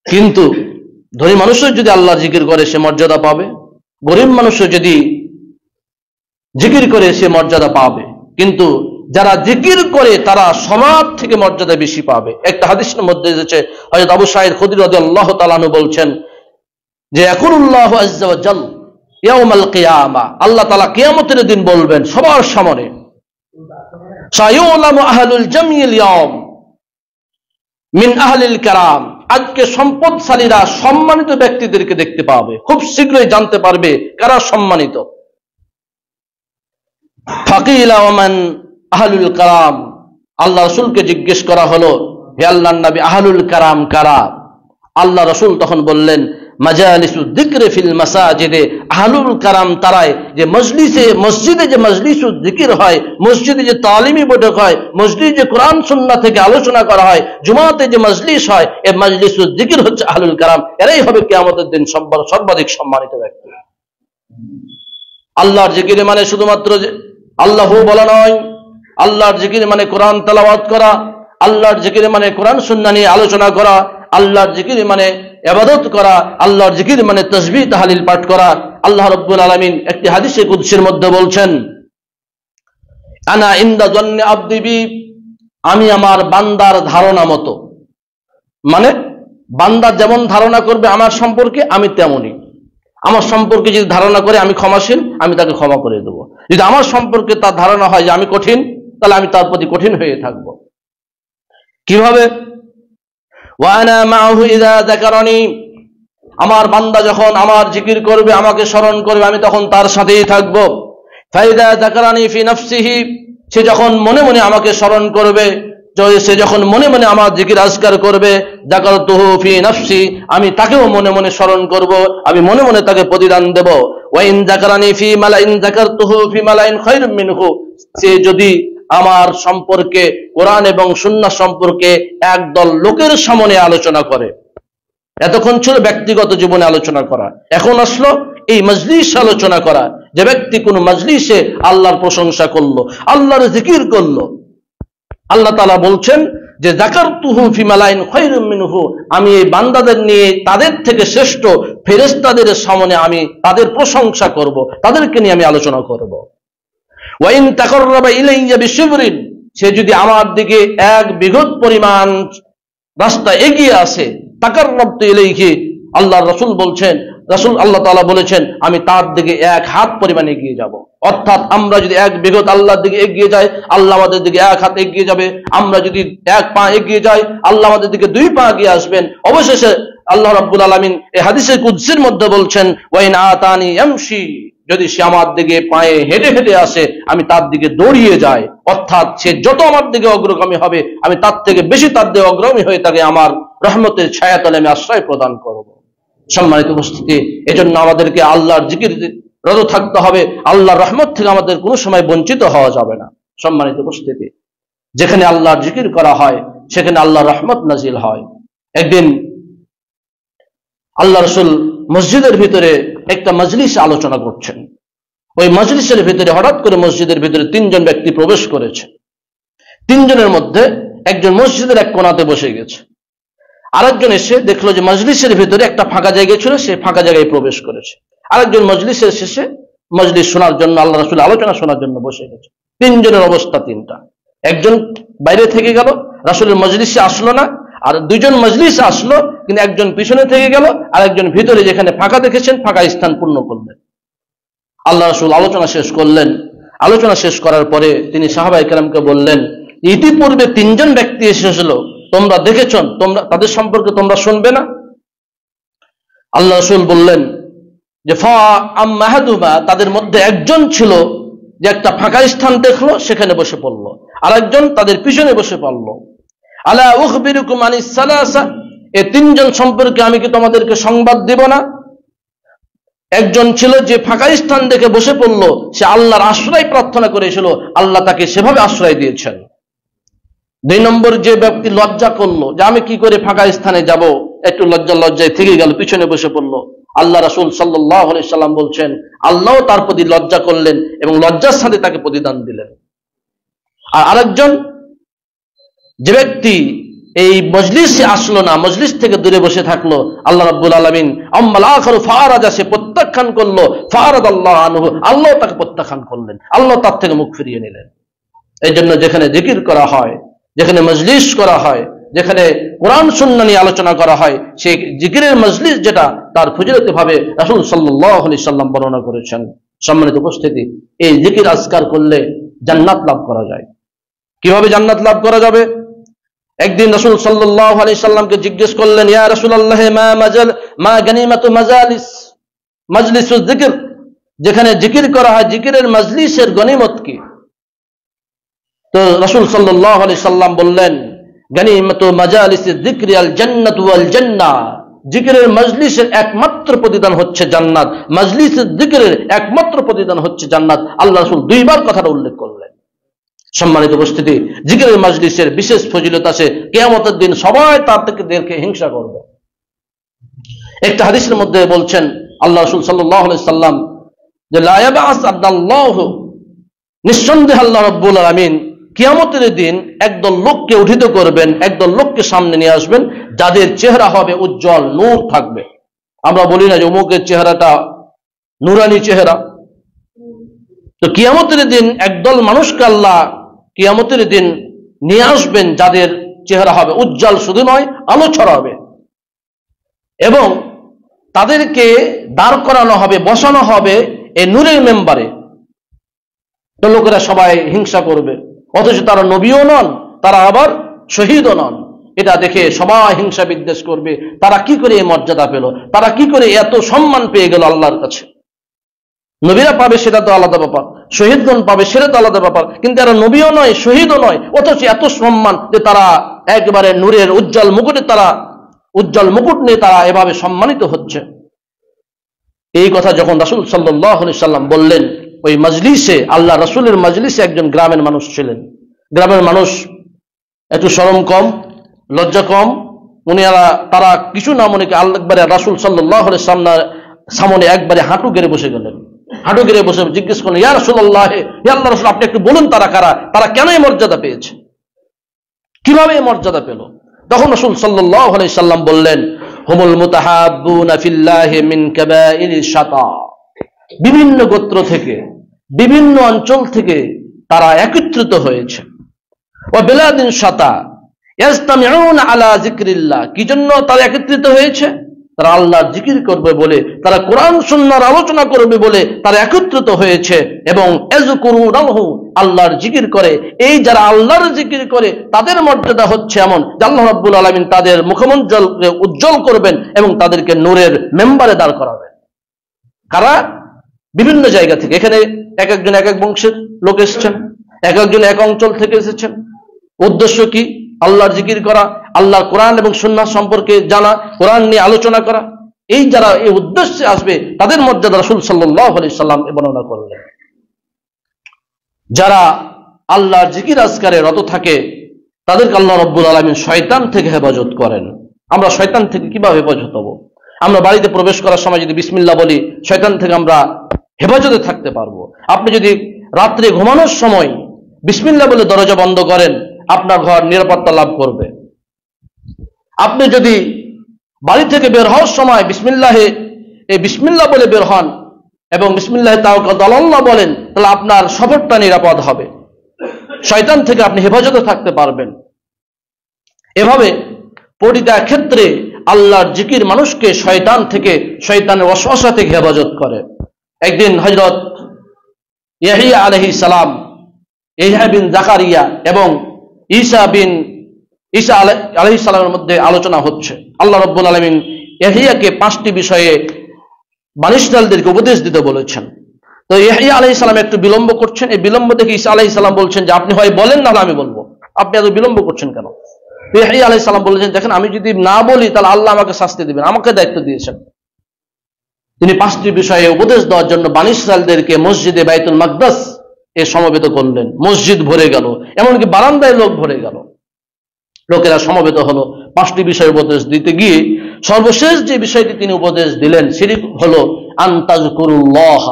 কিন্তু ধনী মানুষও যদি আল্লাহ জিকির করে সে মর্যাদা পাবে, গরিব মানুষও যদি জিকির করে সে মর্যাদা পাবে, কিন্তু যারা জিকির করে তারা সমাজ থেকে মর্যাদা বেশি পাবে। একটা হাদিসের মধ্যে এসেছে, হযরত আবু সাঈদ খুদরী রাদিয়াল্লাহু তাআলা আনহু বলছেন যে ইয়াকুলুল্লাহু আযজা ওয়া জাল ইয়াউমাল কিয়ামা, আল্লাহ তাআলা কিয়ামতের দিন বলবেন সবার সামনে, সায়ুলামু আহলুল জামিল ইয়াউম মিন আহলিল কারাম, আজকে সম্পদশালীরা সম্মানিত ব্যক্তিদেরকে দেখতে পাবে, খুব শীঘ্রই জানতে পারবে কারা সম্মানিত। ফাকিলা ওয়া মান আহলুল কারাম, আল্লাহ রাসূলকে জিজ্ঞেস করা হলো, হে আল্লাহর নবী আহলুল কারাম কারা? আল্লাহ রাসূল তখন বললেন মাজালিসুদ যিকরি ফিল মাসাজিদে, আহলুল কারাম তারাই যে মসজিদে যে মজলিসুদ যিকির হয়, মসজিদে যে তালিমি বৈঠক হয়, মসজিদে যে কোরআন সুন্নাহ থেকে আলোচনা করা হয়, জুমাতে যে মজলিস হয়, এই মজলিসুদ যিকির হচ্ছে আহলুল কারাম। এরাই হবে কিয়ামতের দিন সর্বাধিক সম্মানিত ব্যক্তি। আল্লাহর জিকির মানে শুধুমাত্র আল্লাহু বলা নয়, আল্লাহর জিকির মানে কোরআন তেলাওয়াত করা, আল্লাহর জিকির মানে কোরআন সুন্নাহ নিয়ে আলোচনা করা, আল্লাহর জিকির মানে ইবাদত করা, আল্লাহর জিকির মানে তাসবিহ তাহলিল পাঠ করা। আল্লাহ রাব্বুল আলামিন একটি হাদিসে কুদসির মধ্যে বলছেন, আনা ইনদা যন্নি আবদি বি, আমি আমার বান্দার ধারণা মতো, মানে বান্দা যেমন ধারণা করবে আমার সম্পর্কে আমি তেমনই। আমার সম্পর্কে যদি ধারণা করে আমি ক্ষমাশীল, আমি তাকে ক্ষমা করে দেবো। যদি আমার সম্পর্কে তার ধারণা হয় যে আমি কঠিন, তাহলে আমি তার প্রতি কঠিন হয়ে থাকবো। কিভাবে? ওয়ানা মাহু ইযা যাকারানি, আমার বান্দা যখন আমার জিকির করবে, আমাকে স্মরণ করবে, আমি তখন তার সাথেই থাকবো। ফাইদা যাকারানি ফি নাফসিহি, সে যখন মনে মনে আমাকে স্মরণ করবে, সে যখন মনে মনে আমার জিকির আজকার করবে, যাকারতুহু ফি নাফসি, আমি তাকেও মনে মনে স্মরণ করব, আমি মনে মনে তাকে প্রতিদান দেব। ওয়া ইন যাকারানি ফি মালাইন যাকারতুহু ফি মালাইন খায়রুম মিনহু, সে যদি আমার সম্পর্কে কোরআন এবং সুন্নাহ সম্পর্কে একদল লোকের সামনে আলোচনা করে, এতক্ষণ ছিল ব্যক্তিগত জীবনে আলোচনা করা, এখন আসলো এই মজলিস আলোচনা করা। যে ব্যক্তি কোন মজলিসে আল্লাহর প্রশংসা করলো, আল্লাহর জিকির করলো, আল্লাহ তাআলা বলছেন যে যাকারতুহু ফি মালাইন খায়রুম মিনহু, আমি এই বান্দাদের নিয়ে তাদের থেকে শ্রেষ্ঠ ফেরেশতাদের সামনে আমি তাদের প্রশংসা করব, তাদেরকে নিয়ে আমি আলোচনা করব। ওয়া ইন তাকাররাবা ইলাইয়া বিশিবরিন, সে যদি আমার দিকে এক বিঘত পরিমাণ রাস্তা এগিয়ে আসে, তাকাররাবতু ইলাইহি, আল্লাহর রাসূল বলছেন, আল্লাহ তাআলা বলেছেন আমি তার দিকে এক হাত পরিমাণ এগিয়ে যাব। অর্থাৎ আমরা যদি এক বিঘত আল্লাহর দিকে এগিয়ে যাই, আল্লাহ আমাদের দিকে এক হাত এগিয়ে যাবে। আমরা যদি এক পা এগিয়ে যাই, আল্লাহ আমাদের দিকে দুই পা এগিয়ে আসবেন। অবশেষে আল্লাহ রাব্বুল আলামিন এই হাদিসে কুদসির মধ্যে বলছেন ওয়া ইন আতানি ইয়ামশি, যদি সে আমার দিকে পায়ে হেঁটে হেঁটে আসে, আমি তার দিকে দৌড়িয়ে যাই। অর্থাৎ সে যত আমার দিকে অগ্রগামী হবে, আমি তার থেকে বেশি তার দিকে অগ্রগামী হয়ে তাকে আমার রহমতের ছায়াতলে আমি আশ্রয় প্রদান করব। সম্মানিত উপস্থিতি, এজন্য আমাদেরকে আল্লাহর জিকির রত থাকতে হবে, আল্লাহর রহমত থেকে আমাদের কোনো সময় বঞ্চিত হওয়া যাবে না। সম্মানিত উপস্থিতি, যেখানে আল্লাহর জিকির করা হয় সেখানে আল্লাহর রহমত নাজিল হয়। একদিন আল্লাহ রাসূল মসজিদের ভিতরে একটা মজলিসে আলোচনা করছেন। ওই মজলিসের ভিতরে হঠাৎ করে মসজিদের ভিতরে তিনজন ব্যক্তি প্রবেশ করেছে। তিনজনের মধ্যে একজন মসজিদের এক কোণাতে বসে গেছে, আরেকজন এসে দেখলো যে মজলিসের ভিতরে একটা ফাঁকা জায়গা ছিল, সে ফাঁকা জায়গায় প্রবেশ করেছে। আরেকজন মজলিসের শেষে মজলিস শোনার জন্য, আল্লাহ রাসূল আলোচনা শোনার জন্য বসে গেছে। তিনজনের অবস্থা তিনটা। একজন বাইরে থেকে গেল, রাসূলের মজলিসে আসলো না, আর দুইজন মজলিসে আসলো কিন্তু একজন পিছনে থেকে গেল, আর একজন ভিতরে যেখানে ফাঁকা দেখেছেন ফাঁকা স্থান পূর্ণ করলেন। আল্লাহ রাসূল আলোচনা শেষ করলেন। আলোচনা শেষ করার পরে তিনি সাহাবায়ে কেরামকে বললেন, ইতিপূর্বে তিনজন ব্যক্তি এসেছিল, তোমরা দেখেছ, তোমরা তাদের সম্পর্কে তোমরা শুনবে না? আল্লাহ রাসূল বললেন যে তাদের মধ্যে একজন ছিল যে একটা ফাঁকা স্থান দেখলো, সেখানে বসে পড়লো, আর একজন তাদের পিছনে বসে পড়লো। আলা উখবিরুকুম আনিস সালাসা, এই তিনজন সম্পর্কে আমি কি তোমাদেরকে সংবাদ দেব না? একজন ছিল যে ফাঁকা স্থান দেখে বসে পড়লো, সে আল্লাহর আশ্রয় প্রার্থনা করেছিল, আল্লাহ তাকে সেভাবে আশ্রয় দিয়েছেন। দুই নম্বর যে ব্যক্তি লজ্জা করলো যে আমি কি করে ফাঁকা স্থানে যাব, একটু লজ্জায় থেকে গেল, পিছনে বসে পড়লো। আল্লাহ রাসূল সাল্লাল্লাহু আলাইহি সাল্লাম বলছেন আল্লাহ তার প্রতি লজ্জা করলেন এবং লজ্জার সাথে তাকে প্রতিদান দিলেন। আর আরেকজন যে ব্যক্তি এই মজলিসে আসলো না, মজলিস থেকে দূরে বসে থাকলো, আল্লাহ রাব্বুল আলামিন আম্মাল আখিরু ফারাজা, সে প্রত্যাখ্যান করলো, ফারাদাল্লাহু আনহু, আল্লাহ তাকে প্রত্যাখ্যান করলেন, আল্লাহ তার থেকে মুখ ফিরিয়ে নিলেন। এই জন্য যেখানে জিকির করা হয়, যেখানে মজলিস করা হয়, যেখানে কোরআন সুন্নাহ নিয়ে আলোচনা করা হয়, সেই জিকিরের মজলিস যেটা, তার ফজিলত ভাবে রাসূল সাল্লাল্লাহু আলাইহি সাল্লাম বর্ণনা করেছেন। সম্মানিত উপস্থিতি, এই জিকির আজকার করলে জান্নাত লাভ করা যায়। কিভাবে জান্নাত লাভ করা যাবে? একদিন রাসূল সাল্লাল্লাহু আলাইহি সাল্লামকে জিজ্ঞেস করলেন, ইয়া রাসূলুল্লাহ, মা গানিমাতু মাজলিসুজ যিকর, যেখানে জিকির করা হয়, জিকিরের মজলিসের গনিমত কি? তো রাসূল সাল্লাল্লাহু আলাইহি সাল্লাম বললেন, গানিমাতু মাজালিসিজ যিকরি আল জান্নাতু ওয়াল জান্নাহ, জিকিরের মজলিসের একমাত্র প্রতিদান হচ্ছে জান্নাত, মজলিসের জিকিরের একমাত্র প্রতিদান হচ্ছে জান্নাত। আল্লাহ রাসূল দুইবার কথাটা উল্লেখ করলেন। সম্মানিত উপস্থিতি, জিকিরের মজলিসের বিশেষ ফজিলত আছে, কিয়ামতের দিন সবাই তার থেকে দেখে হিংসা করবে। একটা হাদিসের মধ্যে বলছেন আল্লাহ রাসূল সাল্লাল্লাহু আলাইহি সাল্লাম যে লা ইয়াবআস আল্লাহু, নিঃসন্দেহে আল্লাহ রাব্বুল আলামিন কিয়ামতের দিন একদল লোককে উঠিত করবেন, একদল লোককে সামনে নিয়ে আসবেন, যাদের চেহারা হবে উজ্জ্বল, নূর থাকবে। আমরা বলি না যে অমুকের চেহারাটা নূরানি চেহারা। তো কিয়ামতের দিন একদল মানুষকে আল্লাহ কিয়ামতের দিন নিয়ে আসবেন, যাদের চেহারা হবে উজ্জ্বল, শুধু নয় আলো ছড়াবে, এবং তাদেরকে দাঁড় করানো হবে, বসানো হবে এই নূরের মেম্বারে। তো লোকেরা সবাই হিংসা করবে, অথচ তারা নবীও নন, তারা আবার শহীদও নন। এটা দেখে সবাই হিংসা বিদ্বেষ করবে, তারা কি করে এই মর্যাদা পেল, তারা কি করে এত সম্মান পেয়ে গেল আল্লাহর কাছে। নবীরা পাবে সেটা তো আলাদা ব্যাপার, শহীদগণ পাবে সেটা তো আলাদা ব্যাপার, কিন্তু এরা নবীও নয়, শহীদও নয়, অথচ এত সম্মান যে তারা একেবারে নূরের উজ্জ্বল মুকুটে, তারা উজ্জ্বল মুকুট নিয়ে তারা এভাবে সম্মানিত হচ্ছে। এই কথা যখন রাসূল সাল্লাল্লাহু আলাইহি সাল্লাম বললেন, ওই মজলিসে, আল্লাহ রাসূলের মজলিসে একজন গ্রামের মানুষ ছিলেন। গ্রামের মানুষ একটু শরম কম, লজ্জা কম, তারা কিছু না মনে একবারে রাসূল সাল্লাল্লাহু আলাইহি সামনে একবারে হাঁটু গেড়ে বসে গেলেন। হাঁটু গেড়ে বসে জিজ্ঞেস করলেন, ইয়া রাসূলুল্লাহ, হে আল্লাহর রাসূল, আপনি একটু বলুন তারা কারা, তারা কেন এই মর্যাদা পেয়েছে, কিভাবে এই মর্যাদা পেল? তখন রাসূল সাল্লাল্লাহু আলাইহি সাল্লাম বললেন, হুমুল মুতাহাব্বুনা ফিল্লাহি মিন কাবাইরিশ শাতা, বিভিন্ন গোত্র থেকে, বিভিন্ন অঞ্চল থেকে তারা একত্রিত হয়েছে। ওয়া বিলাদিন শাতা ইয়াজতামিউনা আলা যিকরিল্লাহ, কি জন্য তারা একত্রিত হয়েছে? তারা আল্লাহর জিকির করবে বলে, তারা কোরআন সুন্নাহর আলোচনা করবে বলে তারা একত্রিত হয়েছে, এবং ইয়াযকুরুনাহু, আল্লাহর জিকির করে। এই যারা আল্লাহর জিকির করে তাদের মর্যাদা হচ্ছে এমন যে আল্লাহ রাব্বুল আলামিন তাদের মুখমণ্ডলকে উজ্জ্বল করবেন এবং তাদেরকে নূরের মেম্বারে দাঁড় করাবেন। কারা? বিভিন্ন জায়গা থেকে। এখানে এক একজন এক এক বংশের লোক এসেছেন, এক একজন এক অঞ্চল থেকে এসেছেন। উদ্দেশ্য কি? আল্লাহর জিকির করা, আল্লাহর কোরআন এবং সুন্নাহ সম্পর্কে জানা, কোরআন নিয়ে আলোচনা করা। এই যারা এই উদ্দেশ্যে আসবে তাদের মর্যাদা রাসূল সাল্লাল্লাহু আলাইহি সাল্লাম বর্ণনা করলেন। যারা আল্লাহর জিকির আজকারে রত থাকে তাদেরকে আল্লাহ রাব্বুল আলামিন শয়তান থেকে হেফাজত করেন। আমরা শয়তান থেকে কিভাবে হেফাজত হব? আমরা বাড়িতে প্রবেশ করার সময় যদি বিসমিল্লাহ বলি, শয়তান থেকে আমরা হেফাজতে থাকতে পারবো। আপনি যদি রাত্রে ঘুমানোর সময় বিসমিল্লাহ বলে দরজা বন্ধ করেন, আপনার ঘর নিরাপত্তা লাভ করবে। আপনি যদি বাড়ি থেকে বের হওয়ার সময় বিসমিল্লাহ বলে বের হন এবং বিসমিল্লাহ তাওয়াক্কালতুল্লাহ বলেন, তাহলে আপনার সফরটা নিরাপদ হবে, শয়তান থেকে আপনি হেফাজতে থাকতে পারবেন। এভাবে প্রতিটা ক্ষেত্রে আল্লাহর জিকির মানুষকে শয়তান থেকে, শয়তানের ওয়াসওয়াসা থেকে হেফাজত করে। একদিন হযরত ইয়াহইয়া আলাইহিস সালাম, ইয়াহইয়া বিন জাকারিয়া এবং ঈসা আলাইহিস সালামের মধ্যে আলোচনা হচ্ছে। আল্লাহ রাব্বুল আলামিন ইয়াহইয়াকে 5টি বিষয়ে বনী ইসরাঈলদেরকে উপদেশ দিতে বলেছেন। তো ইয়াহইয়া আলাইহিস সালাম একটু বিলম্ব করছেন। এই বিলম্ব দেখে ঈসা আলাইহিস সালাম বলছেন যে আপনি হয় বলেন, না আমি বলবো, আপনি এত বিলম্ব করছেন কেন? ইয়াহইয়া আলাইহিস সালাম বলেছেন, দেখেন আমি যদি না বলি তাহলে আল্লাহ আমাকে শাস্তি দিবেন, আমাকে দায়িত্ব দিয়েছেন। তিনি 5টি বিষয়ে উপদেশ দেওয়ার জন্য বনী ইসরাঈলদেরকে মসজিদে বাইতুল মাকদাস এ সমবেত করলেন। মসজিদ ভরে গেল, এমনকি বারান্দায় লোক ভরে গেল, লোকেরা সমবেত হলো 5টি বিষয় উপদেশ দিতে গিয়ে সর্বশেষ যে বিষয়টি তিনি উপদেশ দিলেন সেটি হলো আনতাযকুরুল্লাহ,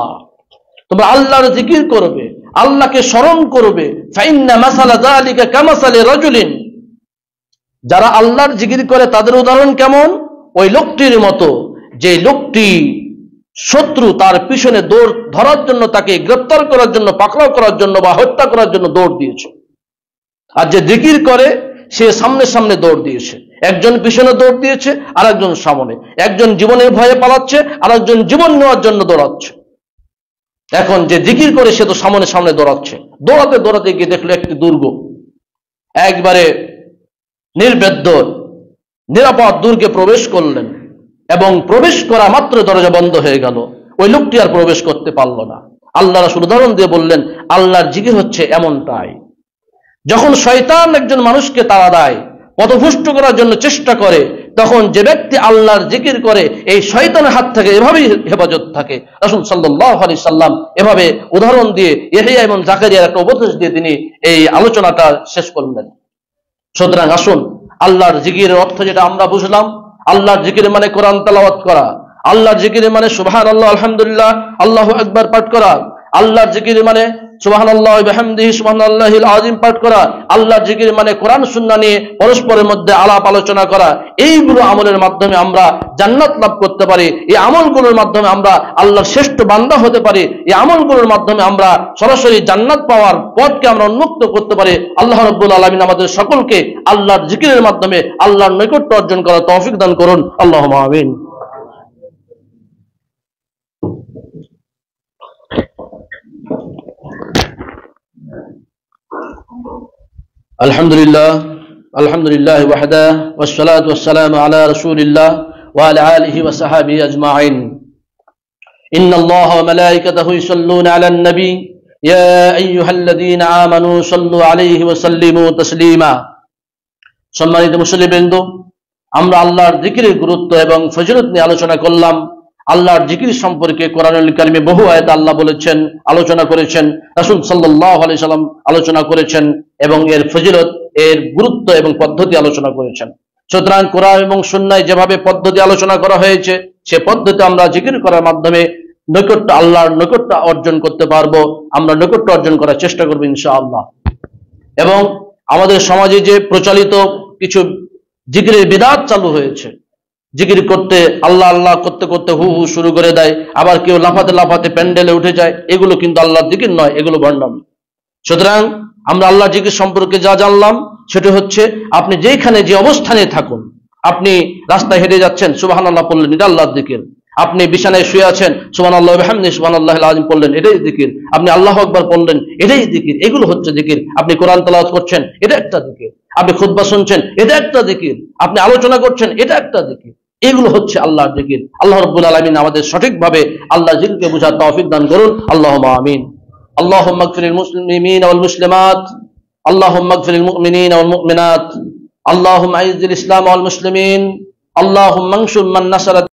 তোমরা আল্লাহর জিকির করবে, আল্লাহকে স্মরণ করবে। ফাইন্না মাসালা যালিকা কামাসালি রাজুলিন, যারা আল্লাহর জিকির করে তাদের উদাহরণ কেমন? ওই লোকটির মতো যে লোকটি শত্রু তার পিছনে দৌড় ধরার জন্য, তাকে গ্রেফতার করার জন্য, পাকড়াও করার জন্য বা হত্যা করার জন্য দৌড় দিয়েছে। আর যে জিকির করে সে সামনে সামনে দৌড় দিয়েছে। একজন পিছনে দৌড় দিয়েছে, আর একজন সামনে। একজন জীবনের ভয়ে পালাচ্ছে, আর একজন জীবন নেওয়ার জন্য দৌড়াচ্ছে। এখন যে জিকির করে সে তো সামনে সামনে দৌড়াচ্ছে। দৌড়াতে দৌড়াতে গিয়ে দেখলো একটি দুর্গ, একবারে নির্বেদ্য নিরাপদ দুর্গে প্রবেশ করলেন, এবং প্রবেশ করা মাত্র দরজা বন্ধ হয়ে গেল। ওই লোকটি আর প্রবেশ করতে পারল না। আল্লাহ রাসূল উদাহরণ দিয়ে বললেন, আল্লাহর জিকির হচ্ছে এমনটাই। যখন শয়তান একজন মানুষকে তাড়া দেয়, পথভ্রষ্ট করার জন্য চেষ্টা করে, তখন যে ব্যক্তি আল্লাহর জিকির করে এই শয়তানের হাত থেকে এভাবেই হেফাজত থাকে। রাসূল সাল্লাল্লাহু আলাইহি সাল্লাম এভাবে উদাহরণ দিয়ে ইয়াহইয়া এবং জাকারিয়ার একটা উপদেশ দিয়ে তিনি এই আলোচনাটা শেষ করলেন। সুতরাং আসুন, আল্লাহর জিকিরের অর্থ যেটা আমরা বুঝলাম, আল্লাহর জিকির মানে কোরআন তেলাওয়াত করা, আল্লাহর জিকির মানে সুবহানাল্লাহ, আলহামদুলিল্লাহ, আল্লাহু আকবার পাঠ করা, আল্লাহর জিকির মানে সুবহানাল্লাহ ওয়া বিহামদিহি সুবহানাল্লাহিল আযীম পাঠ করা, আল্লাহর জিকির মানে কোরআন সুন্নাহ নিয়ে পরস্পরের মধ্যে আলাপ আলোচনা করা। এইগুলো আমলের মাধ্যমে আমরা জান্নাত লাভ করতে পারি। এই আমলগুলোর মাধ্যমে আমরা আল্লাহর শ্রেষ্ঠ বান্দা হতে পারি। এই আমলগুলোর মাধ্যমে আমরা সরাসরি জান্নাত পাওয়ার পথকে আমরা উন্মুক্ত করতে পারি। আল্লাহ রাব্বুল আলামিন আমাদের সকলকে আল্লাহর জিকিরের মাধ্যমে আল্লাহর নৈকট্য অর্জন করার তৌফিক দান করুন। আল্লাহুম্মা আমিন। আলহামদুলিল্লাহ, আলহামদুলিল্লাহ ওয়াহদা, ওয়াসসালাতু ওয়াসসালামু আলা রাসূলিল্লাহ ওয়া আলা আলিহি ওয়া সাহবিহি আজমাইন। ইন্নাল্লাহা ওয়া মালাইকাতাহু ইউসাল্লুনা আলান নবী ইয়া আইয়ুহাল্লাযীনা আমানু সাল্লু আলাইহি ওয়া সাল্লিমু তাসলিমা। সম্মানিত মুসলিমবৃন্দ, আমরা আল্লাহর জিকিরের গুরুত্ব এবং ফজিলত নিয়ে আলোচনা করলাম। আল্লাহর জিকির সম্পর্কে কোরআনুল কারিমে বহু আয়াতে আল্লাহ বলেছেন, আলোচনা করেছেন, রাসূল সাল্লাল্লাহু আলাইহি সাল্লাম আলোচনা করেছেন, এবং এর ফজিলত, এর গুরুত্ব এবং পদ্ধতি আলোচনা করেছেন। সুতরাং কোরআন এবং সুন্নাহয় যেভাবে পদ্ধতি আলোচনা করা হয়েছে, সে পদ্ধতি আমরা জিকির করার মাধ্যমে নৈকট্য, আল্লাহর নৈকট্য অর্জন করতে পারবো। আমরা নৈকট্য অর্জন করার চেষ্টা করবো ইনশাআল্লাহ। এবং আমাদের সমাজে যে প্রচলিত কিছু জিকিরের বিদআত চালু হয়েছে, জিকির করতে আল্লাহ আল্লাহ করতে করতে হু হু শুরু করে দেয়, আবার কেউ লাফাতে লাফাতে প্যান্ডেলে উঠে যায়, এগুলো কিন্তু আল্লাহর জিকির নয়, এগুলো ভণ্ডামি। সুতরাং আমরা আল্লাহর জিকির সম্পর্কে যা জানলাম সেটা হচ্ছে, আপনি যেখানে যে অবস্থানে থাকুন, আপনি রাস্তায় হেঁটে যাচ্ছেন, সুবহানাল্লাহ পড়লেন, এটা আল্লাহর জিকির। আপনি বিছানায় শুয়ে আছেন, সুবহানাল্লাহ ওয়া বিহামদিহি সুবহানাল্লাহিল আযীম পড়লেন, এটাই জিকির। আপনি আল্লাহু আকবার পড়লেন, এটাই জিকির। এগুলো হচ্ছে জিকির। আপনি কোরআন তেলাওয়াত করছেন, এটা একটা জিকির। আপনি খুতবা শুনছেন, এটা একটা জিকির। আপনি আলোচনা করছেন, এটা একটা জিকির। এগুলো হচ্ছে আল্লাহর জিকির। আল্লাহ রাব্বুল আলামিন আমাদের সঠিকভাবে আল্লাহর জিকিরকে বোঝার তৌফিক দান করুন। আল্লাহুম্মা আমিন। اللهم اغفر للمسلمين والمسلمات، اللهم اغفر للمؤمنين والمؤمنات، اللهم اعز الاسلام والمسلمين، اللهم انصر من نصر